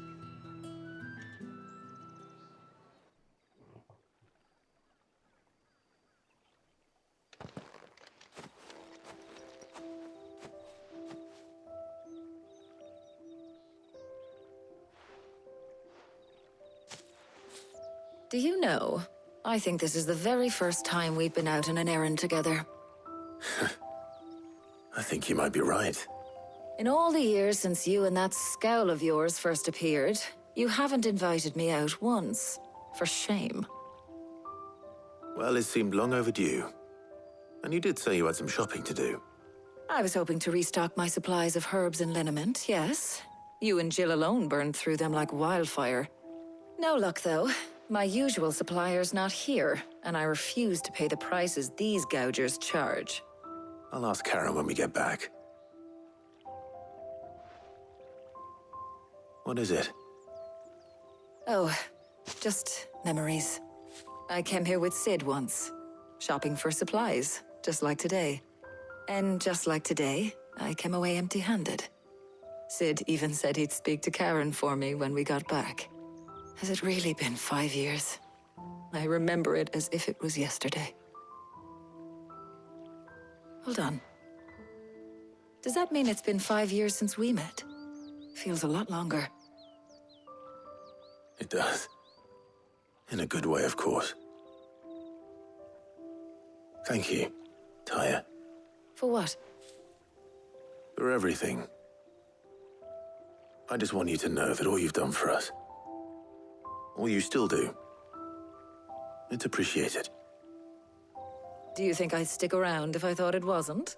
Do you know, I think this is the very first time we've been out on an errand together. I think you might be right. In all the years since you and that scowl of yours first appeared, you haven't invited me out once. For shame. Well, it seemed long overdue. And you did say you had some shopping to do. I was hoping to restock my supplies of herbs and liniment, yes. You and Jill alone burned through them like wildfire. No luck, though. My usual supplier's not here, and I refuse to pay the prices these gougers charge. I'll ask Karen when we get back. What is it? Oh, just memories. I came here with Sid once, shopping for supplies, just like today. And just like today, I came away empty-handed. Sid even said he'd speak to Karen for me when we got back. Has it really been 5 years? I remember it as if it was yesterday. Hold on. Does that mean it's been 5 years since we met? Feels a lot longer. It does. In a good way, of course. Thank you, Tyre. For what? For everything. I just want you to know that all you've done for us, all you still do, it's appreciated. Do you think I'd stick around if I thought it wasn't?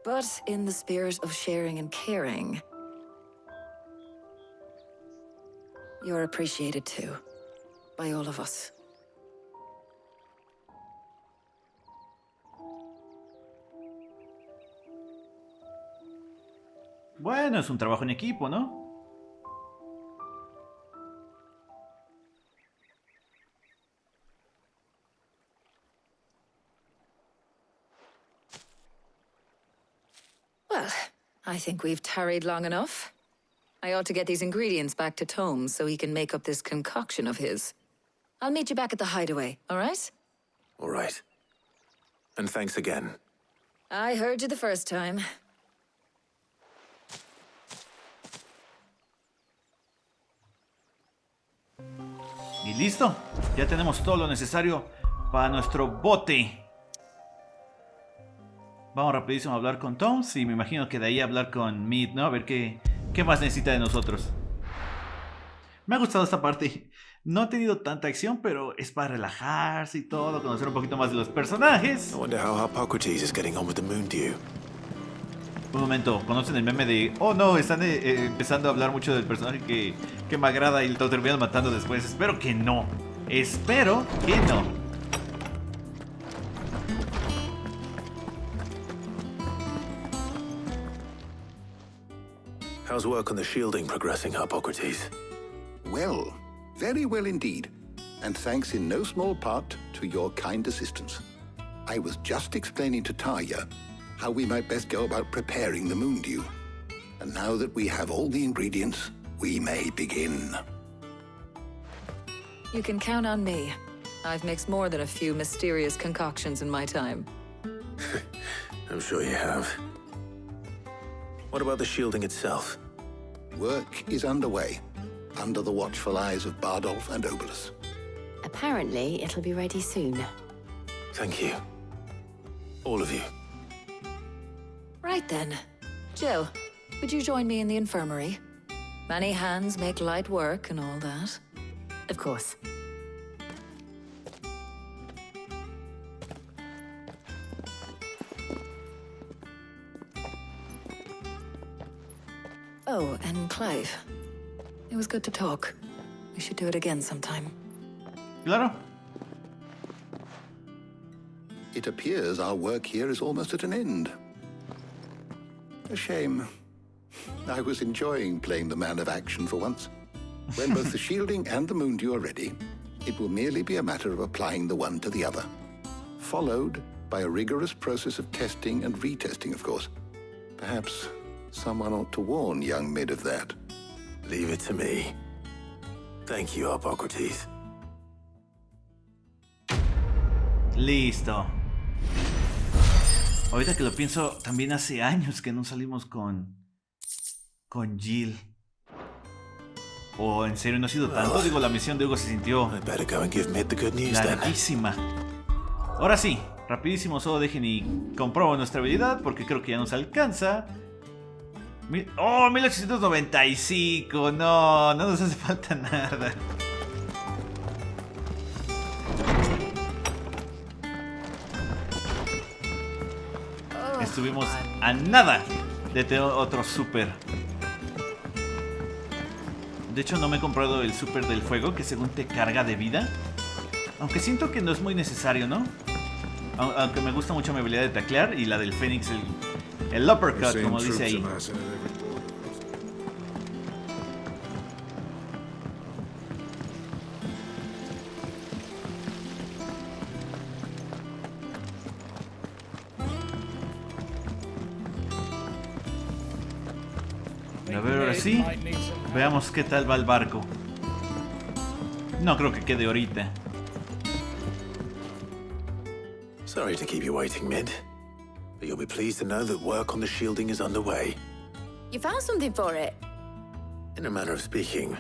But in the spirit of sharing and caring, you're appreciated too, by all of us. Bueno, es un trabajo en equipo, ¿no? Well, I think we've tarried long enough. I ought to get these ingredients back to Tomes so he can make up this concoction of his. I'll meet you back at the hideaway, all right? All right. And thanks again. I heard you the first time. Y listo, ya tenemos todo lo necesario para nuestro bote. Vamos rapidísimo a hablar con Toms y me imagino que de ahí hablar con Mead, ¿no? A ver qué más necesita de nosotros. Me ha gustado esta parte. No ha tenido tanta acción, pero es para relajarse y todo, conocer un poquito más de los personajes. I wonder how Hippocrates is getting on with the moon dew. Un momento, ¿conocen el meme de... Oh no, están empezando a hablar mucho del personaje que me agrada y lo terminan matando después? Espero que no. Espero que no. How's work on the shielding progressing, Hippocrates? Well, very well indeed. And thanks in no small part to your kind assistance. I was just explaining to Tarja how we might best go about preparing the moon dew. And now that we have all the ingredients, we may begin. You can count on me. I've mixed more than a few mysterious concoctions in my time. I'm sure you have. What about the shielding itself? Work is underway, under the watchful eyes of Bardolph and Obolus. Apparently, it'll be ready soon. Thank you. All of you. Right then. Jill, would you join me in the infirmary? Many hands make light work and all that. Of course. Oh, and Clive. It was good to talk. We should do it again sometime. Claro. It appears our work here is almost at an end. A shame. I was enjoying playing the man of action for once. When both the shielding and the moon dew are ready, it will merely be a matter of applying the one to the other. Followed by a rigorous process of testing and retesting, of course. Perhaps someone ought to warn young Mid of that. Leave it to me. Thank you, Hippocrates. Listo. Ahorita que lo pienso, también hace años que no salimos con Jill. O en serio no ha sido tanto. Digo, la misión de Hugo se sintió larguísima. Ahora sí, rapidísimo, solo dejen y compruebo nuestra habilidad porque creo que ya nos alcanza. ¡Oh! 1895. No nos hace falta nada. Estuvimos a nada de tener otro super. De hecho no me he comprado el super del fuego, que según te carga de vida. Aunque siento que no es muy necesario, ¿no? Aunque me gusta mucho mi habilidad de taclear y la del Fénix, el uppercut, como dice ahí. A ver, ahora sí. Veamos qué tal va el barco. No creo que quede ahorita. Sorry to keep you waiting, Mid. But you'll be pleased to know that work on the shielding is underway. You found something for it? In a manner of speaking,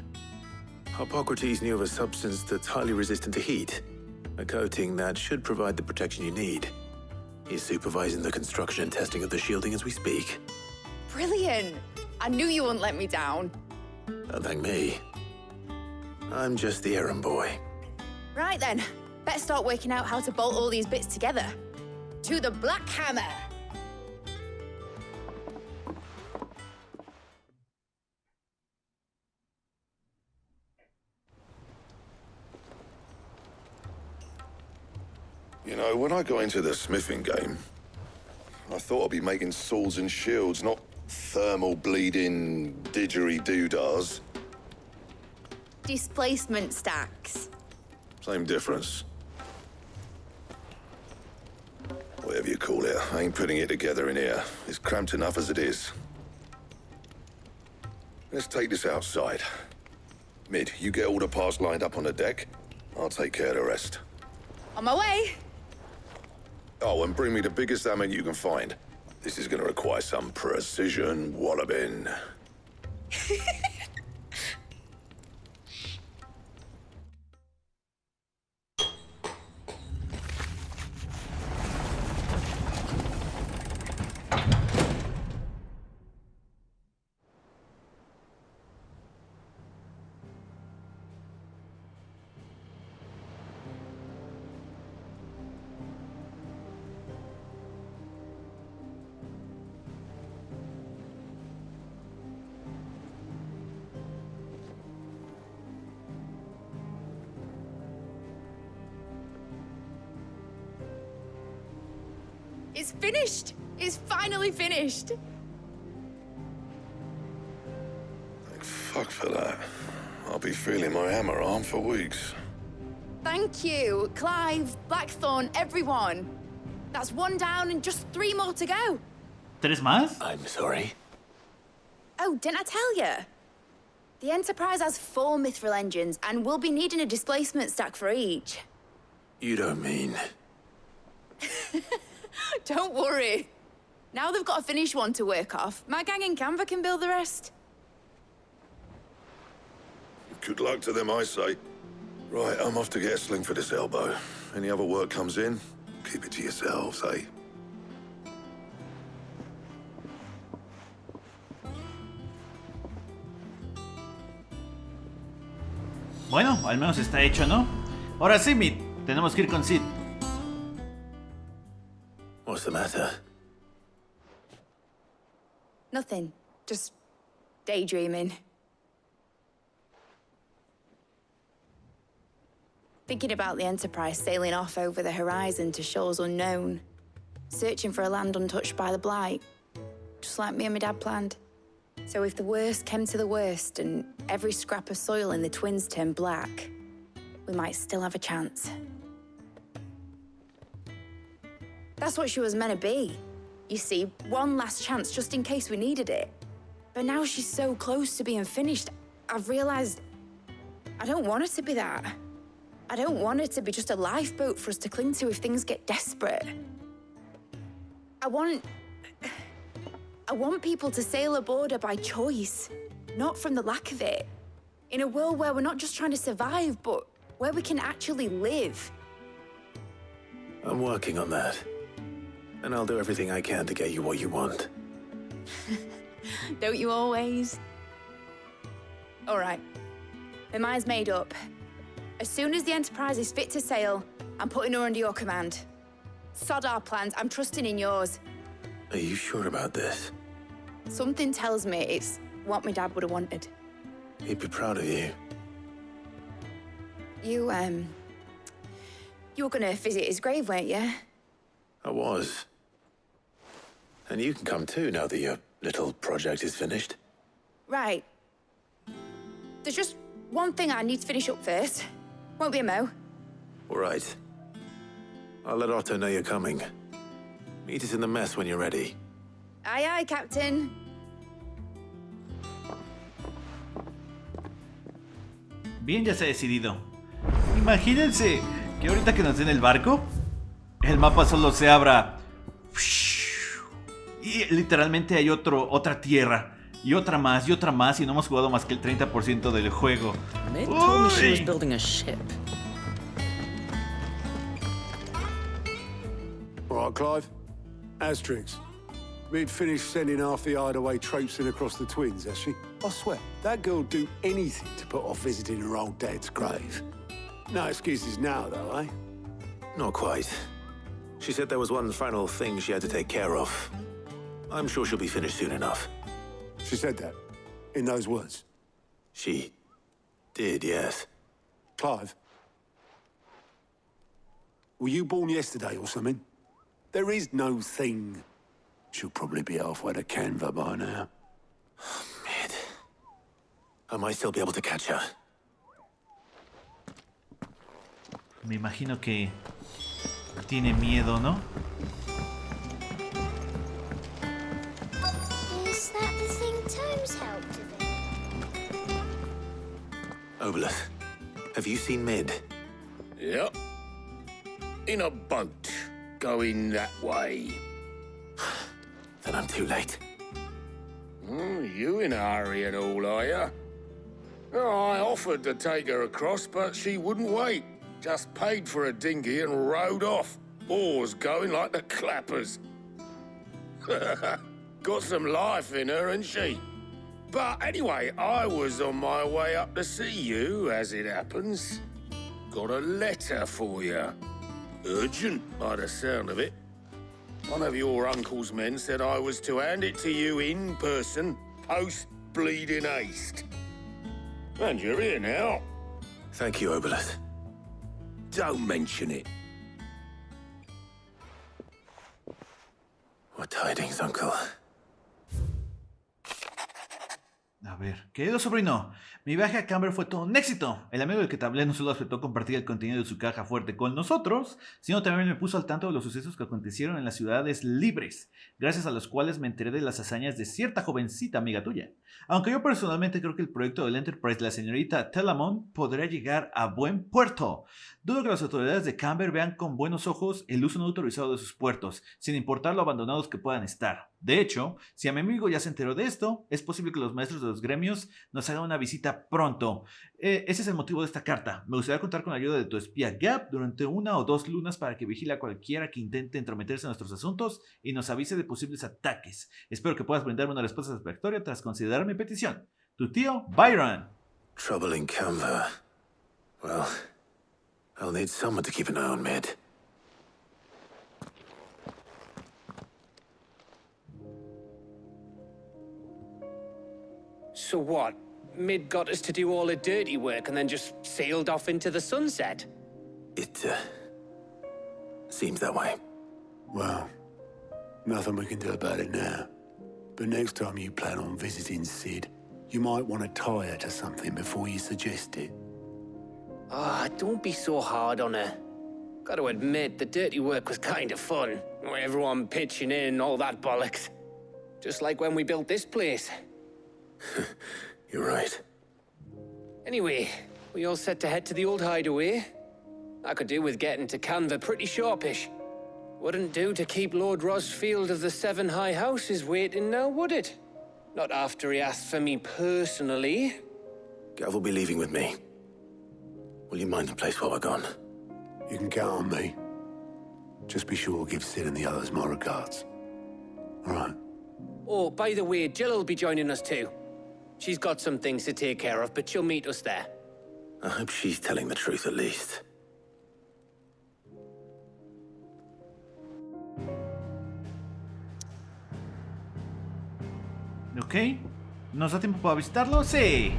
Hippocrates knew of a substance that's highly resistant to heat, a coating that should provide the protection you need. He's supervising the construction and testing of the shielding as we speak. Brilliant! I knew you wouldn't let me down. Don't thank me. I'm just the errand boy. Right then, better start working out how to bolt all these bits together. To the Black Hammer! You know, when I got into the smithing game, I thought I'd be making swords and shields, not thermal bleeding didgeridoo-dahs. Displacement stacks. Same difference. Whatever you call it, I ain't putting it together in here. It's cramped enough as it is. Let's take this outside. Mid, you get all the parts lined up on the deck. I'll take care of the rest. On my way! Oh, and bring me the biggest hammer you can find. This is gonna require some precision walloping. It's finished! It's finally finished! Thank fuck for that. I'll be feeling my hammer arm for weeks. Thank you, Clive, Blackthorn, everyone. That's one down and just 3 more to go. ¿Tres más? I'm sorry. Oh, didn't I tell you? The Enterprise has 4 mithril engines, and we'll be needing a displacement stack for each. You don't mean... Don't worry. Now they've got a finished one to work off. My gang in Canva can build the rest. Good luck to them, I say. Right, I'm off to get a sling for this elbow. Any other work comes in, keep it to yourselves, eh? Bueno, al menos está hecho, ¿no? Ahora sí, Mid, tenemos que ir con Sid. What's the matter? Nothing. Just daydreaming. Thinking about the Enterprise sailing off over the horizon to shores unknown. Searching for a land untouched by the Blight. Just like me and my dad planned. So if the worst came to the worst and every scrap of soil in the Twins turned black, we might still have a chance. That's what she was meant to be. You see, one last chance just in case we needed it. But now she's so close to being finished, I've realized I don't want it to be that. I don't want it to be just a lifeboat for us to cling to if things get desperate. I want people to sail aboard her by choice, not from the lack of it. In a world where we're not just trying to survive, but where we can actually live. I'm working on that. And I'll do everything I can to get you what you want. Don't you always? All right. My mind's made up. As soon as the Enterprise is fit to sail, I'm putting her under your command. Sod our plans, I'm trusting in yours. Are you sure about this? Something tells me it's what my dad would have wanted. He'd be proud of you. You were gonna visit his grave, weren't you? I was. And you can come too now that your little project is finished. Right. There's just one thing I need to finish up first. Won't be a mo. All right. I'll let Otto know you're coming. Meet us in the mess when you're ready. Aye, aye, Captain. Bien, ya se ha decidido. Imagínense que ahorita que nos den el barco, el mapa solo se abra y literalmente hay otra tierra y otra más, y no hemos jugado más que el 30% del juego. Mid told me she was building a ship. All right, Clive. Asterix. Mid finished sending half the hideaway traipsing across the twins, has she? I swear, that girl'd do anything to put off visiting her old dad's grave. No excuses now, though, eh? Not quite. She said there was one final thing she had to take care of. I'm sure she'll be finished soon enough. She said that? In those words? She did, yes. Clive? Were you born yesterday or something? There is no thing. She'll probably be halfway to Canva by now. Mid. I might still be able to catch her. Me imagino que tiene miedo, ¿no? Is that the thing Tomes helped with? Obolus, have you seen Mid? Yep. In a boat, going that way. Then I'm too late. You in a hurry at all, are you? Oh, I offered to take her across, but she wouldn't wait. Just paid for a dinghy and rowed off. Oars going like the clappers. Got some life in her, ain't she? But anyway, I was on my way up to see you, as it happens. Got a letter for you. Urgent, by the sound of it. One of your uncle's men said I was to hand it to you in person, post-bleeding haste. And you're here now. Thank you, Obolus. Don't mention it. What tidings, uncle? A ver, querido sobrino, mi viaje a Camber fue todo un éxito. El amigo del que te hablé no solo aceptó compartir el contenido de su caja fuerte con nosotros, sino también me puso al tanto de los sucesos que acontecieron en las ciudades libres, gracias a los cuales me enteré de las hazañas de cierta jovencita amiga tuya. Aunque yo personalmente creo que el proyecto del Enterprise de la señorita Telamon podrá llegar a buen puerto. Dudo que las autoridades de Camber vean con buenos ojos el uso no autorizado de sus puertos, sin importar lo abandonados que puedan estar. De hecho, si a mi amigo ya se enteró de esto, es posible que los maestros de los gremios nos hagan una visita pronto. Ese es el motivo de esta carta. Me gustaría contar con la ayuda de tu espía Gap durante 1 o 2 lunas para que vigile a cualquiera que intente entrometerse en nuestros asuntos y nos avise de posibles ataques. Espero que puedas brindarme una respuesta satisfactoria tras considerar mi petición. Tu tío, Byron. Trouble in Canva. Well, I'll need someone to keep an eye on Mid. So what? Mid got us to do all the dirty work and then just sailed off into the sunset? It, seems that way. Well, nothing we can do about it now. But next time you plan on visiting Sid, you might want to tie her to something before you suggest it. Ah, don't be so hard on her. Got to admit, the dirty work was kind of fun. Everyone pitching in, all that bollocks. Just like when we built this place. You're right. Anyway, we all set to head to the old hideaway. I could do with getting to Canva pretty sharpish. Wouldn't do to keep Lord Rosfield of the Seven High Houses waiting now, would it? Not after he asked for me personally. Gav will be leaving with me. Will you mind the place while we're gone? You can count on me. Just be sure to give Sid and the others my regards. All right. Oh, by the way, Jill will be joining us too. She's got some things to take care of, but she'll meet us there. I hope she's telling the truth at least. Ok, ¿nos da tiempo para visitarlo? Sí.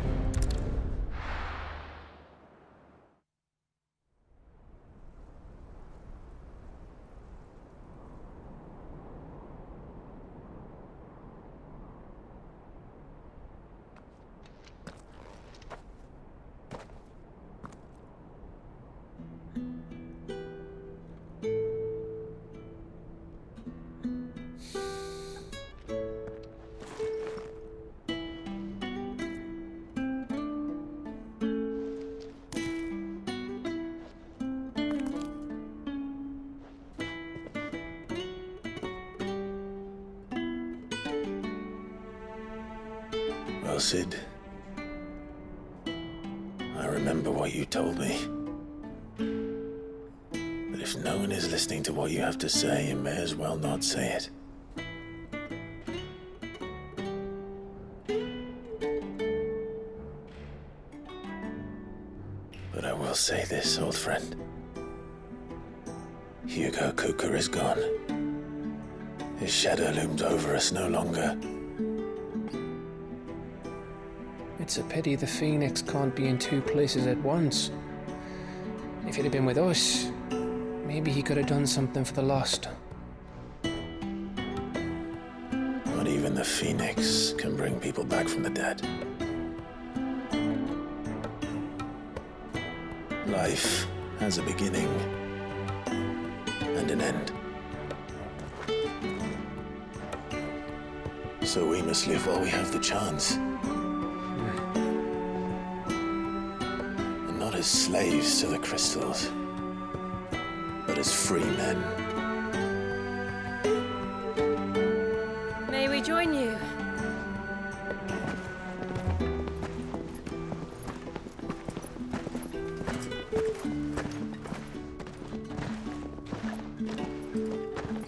Well, Sid, I remember what you told me. But if no one is listening to what you have to say, you may as well not say it. But I will say this, old friend. Hugo Cooker is gone. His shadow looms over us no longer. It's a pity the Phoenix can't be in two places at once. If he'd have been with us, maybe he could have done something for the lost. Not even the Phoenix can bring people back from the dead. Life has a beginning and an end. So we must live while we have the chance. And not as slaves to the crystals, but as free men. May we join you?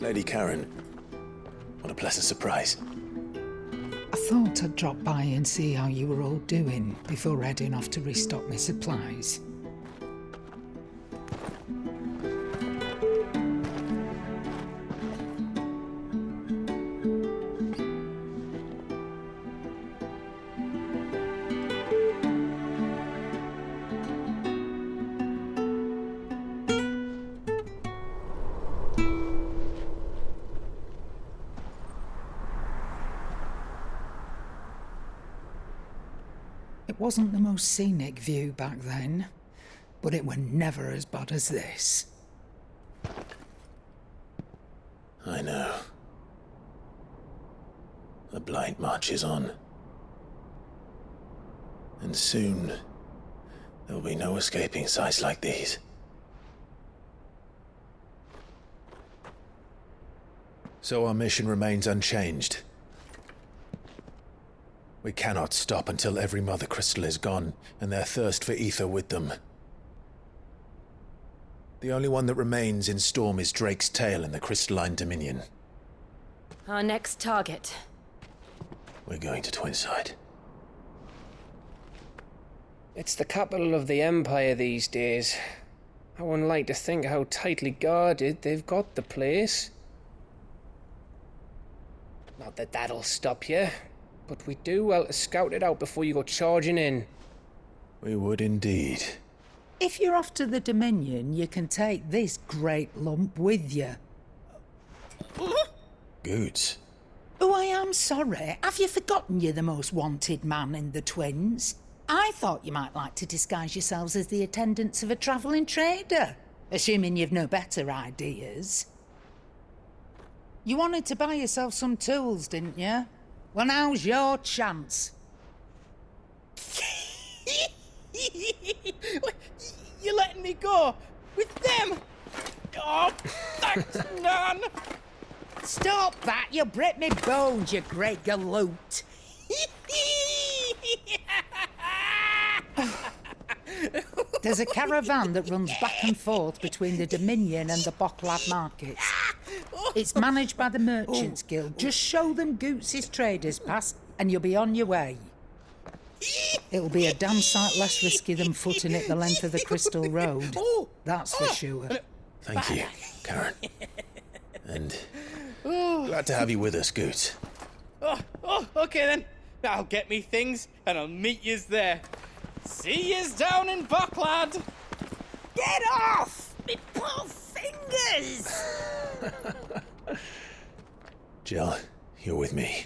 Lady Karen, what a pleasant surprise. I thought I'd drop by and see how you were all doing before heading off to restock my supplies. It wasn't the most scenic view back then, but it were never as bad as this. I know. The Blight marches on. And soon, there'll be no escaping sights like these. So our mission remains unchanged. We cannot stop until every Mother Crystal is gone, and their thirst for ether with them. The only one that remains in Storm is Drake's tail in the Crystalline Dominion. Our next target. We're going to Twinside. It's the capital of the Empire these days. I wouldn't like to think how tightly guarded they've got the place. Not that that'll stop you, but we do well to scout it out before you go charging in. We would indeed. If you're off to the Dominion, you can take this great lump with you. Goods. Oh, I am sorry. Have you forgotten you're the most wanted man in the Twins? I thought you might like to disguise yourselves as the attendants of a travelling trader, assuming you've no better ideas. You wanted to buy yourself some tools, didn't you? Well, now's your chance. You're letting me go? With them? Oh, thanks, Nan! Stop that! You'll break me bones, you great galoot! There's a caravan that runs back and forth between the Dominion and the Bocklad markets. It's managed by the Merchants Guild. Just show them Goots' traders pass and you'll be on your way. It'll be a damn sight less risky than footing it the length of the Crystal Road. That's for sure. Thank you, Karen. And glad to have you with us, Goots. Okay then. I'll get me things and I'll meet yous there. See yous down in Bocklad. Get off! Me poor fingers! Jill, you're with me.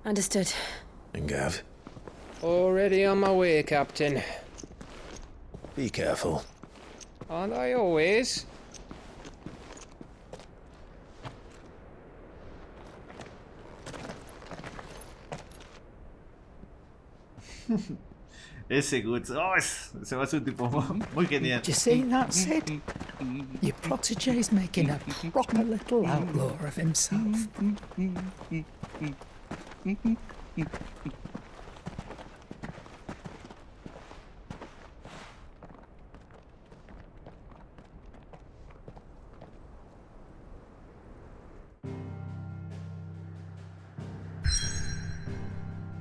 Understood. And Gav? Already on my way, Captain. Be careful. Aren't I always? Ese Goods, se va a ser un tipo muy genial. Do you see that, Sid? Your protege's making a proper little outlaw of himself.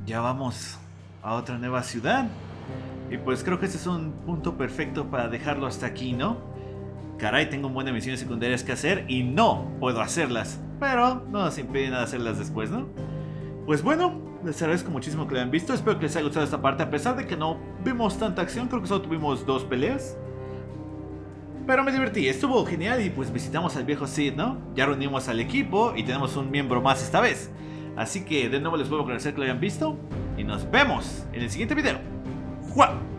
ya vamos a otra nueva ciudad. Y pues creo que este es un punto perfecto para dejarlo hasta aquí, ¿no? Caray, tengo buenas misiones secundarias que hacer y no puedo hacerlas, pero no nos impide nada hacerlas después, ¿no? Pues bueno, les agradezco muchísimo que lo hayan visto. Espero que les haya gustado esta parte, a pesar de que no vimos tanta acción. Creo que solo tuvimos 2 peleas, pero me divertí, estuvo genial. Y pues visitamos al viejo Sid, ¿no? Ya reunimos al equipo y tenemos un miembro más esta vez. Así que de nuevo les vuelvo a agradecer que lo hayan visto y nos vemos en el siguiente video. ¡Juan!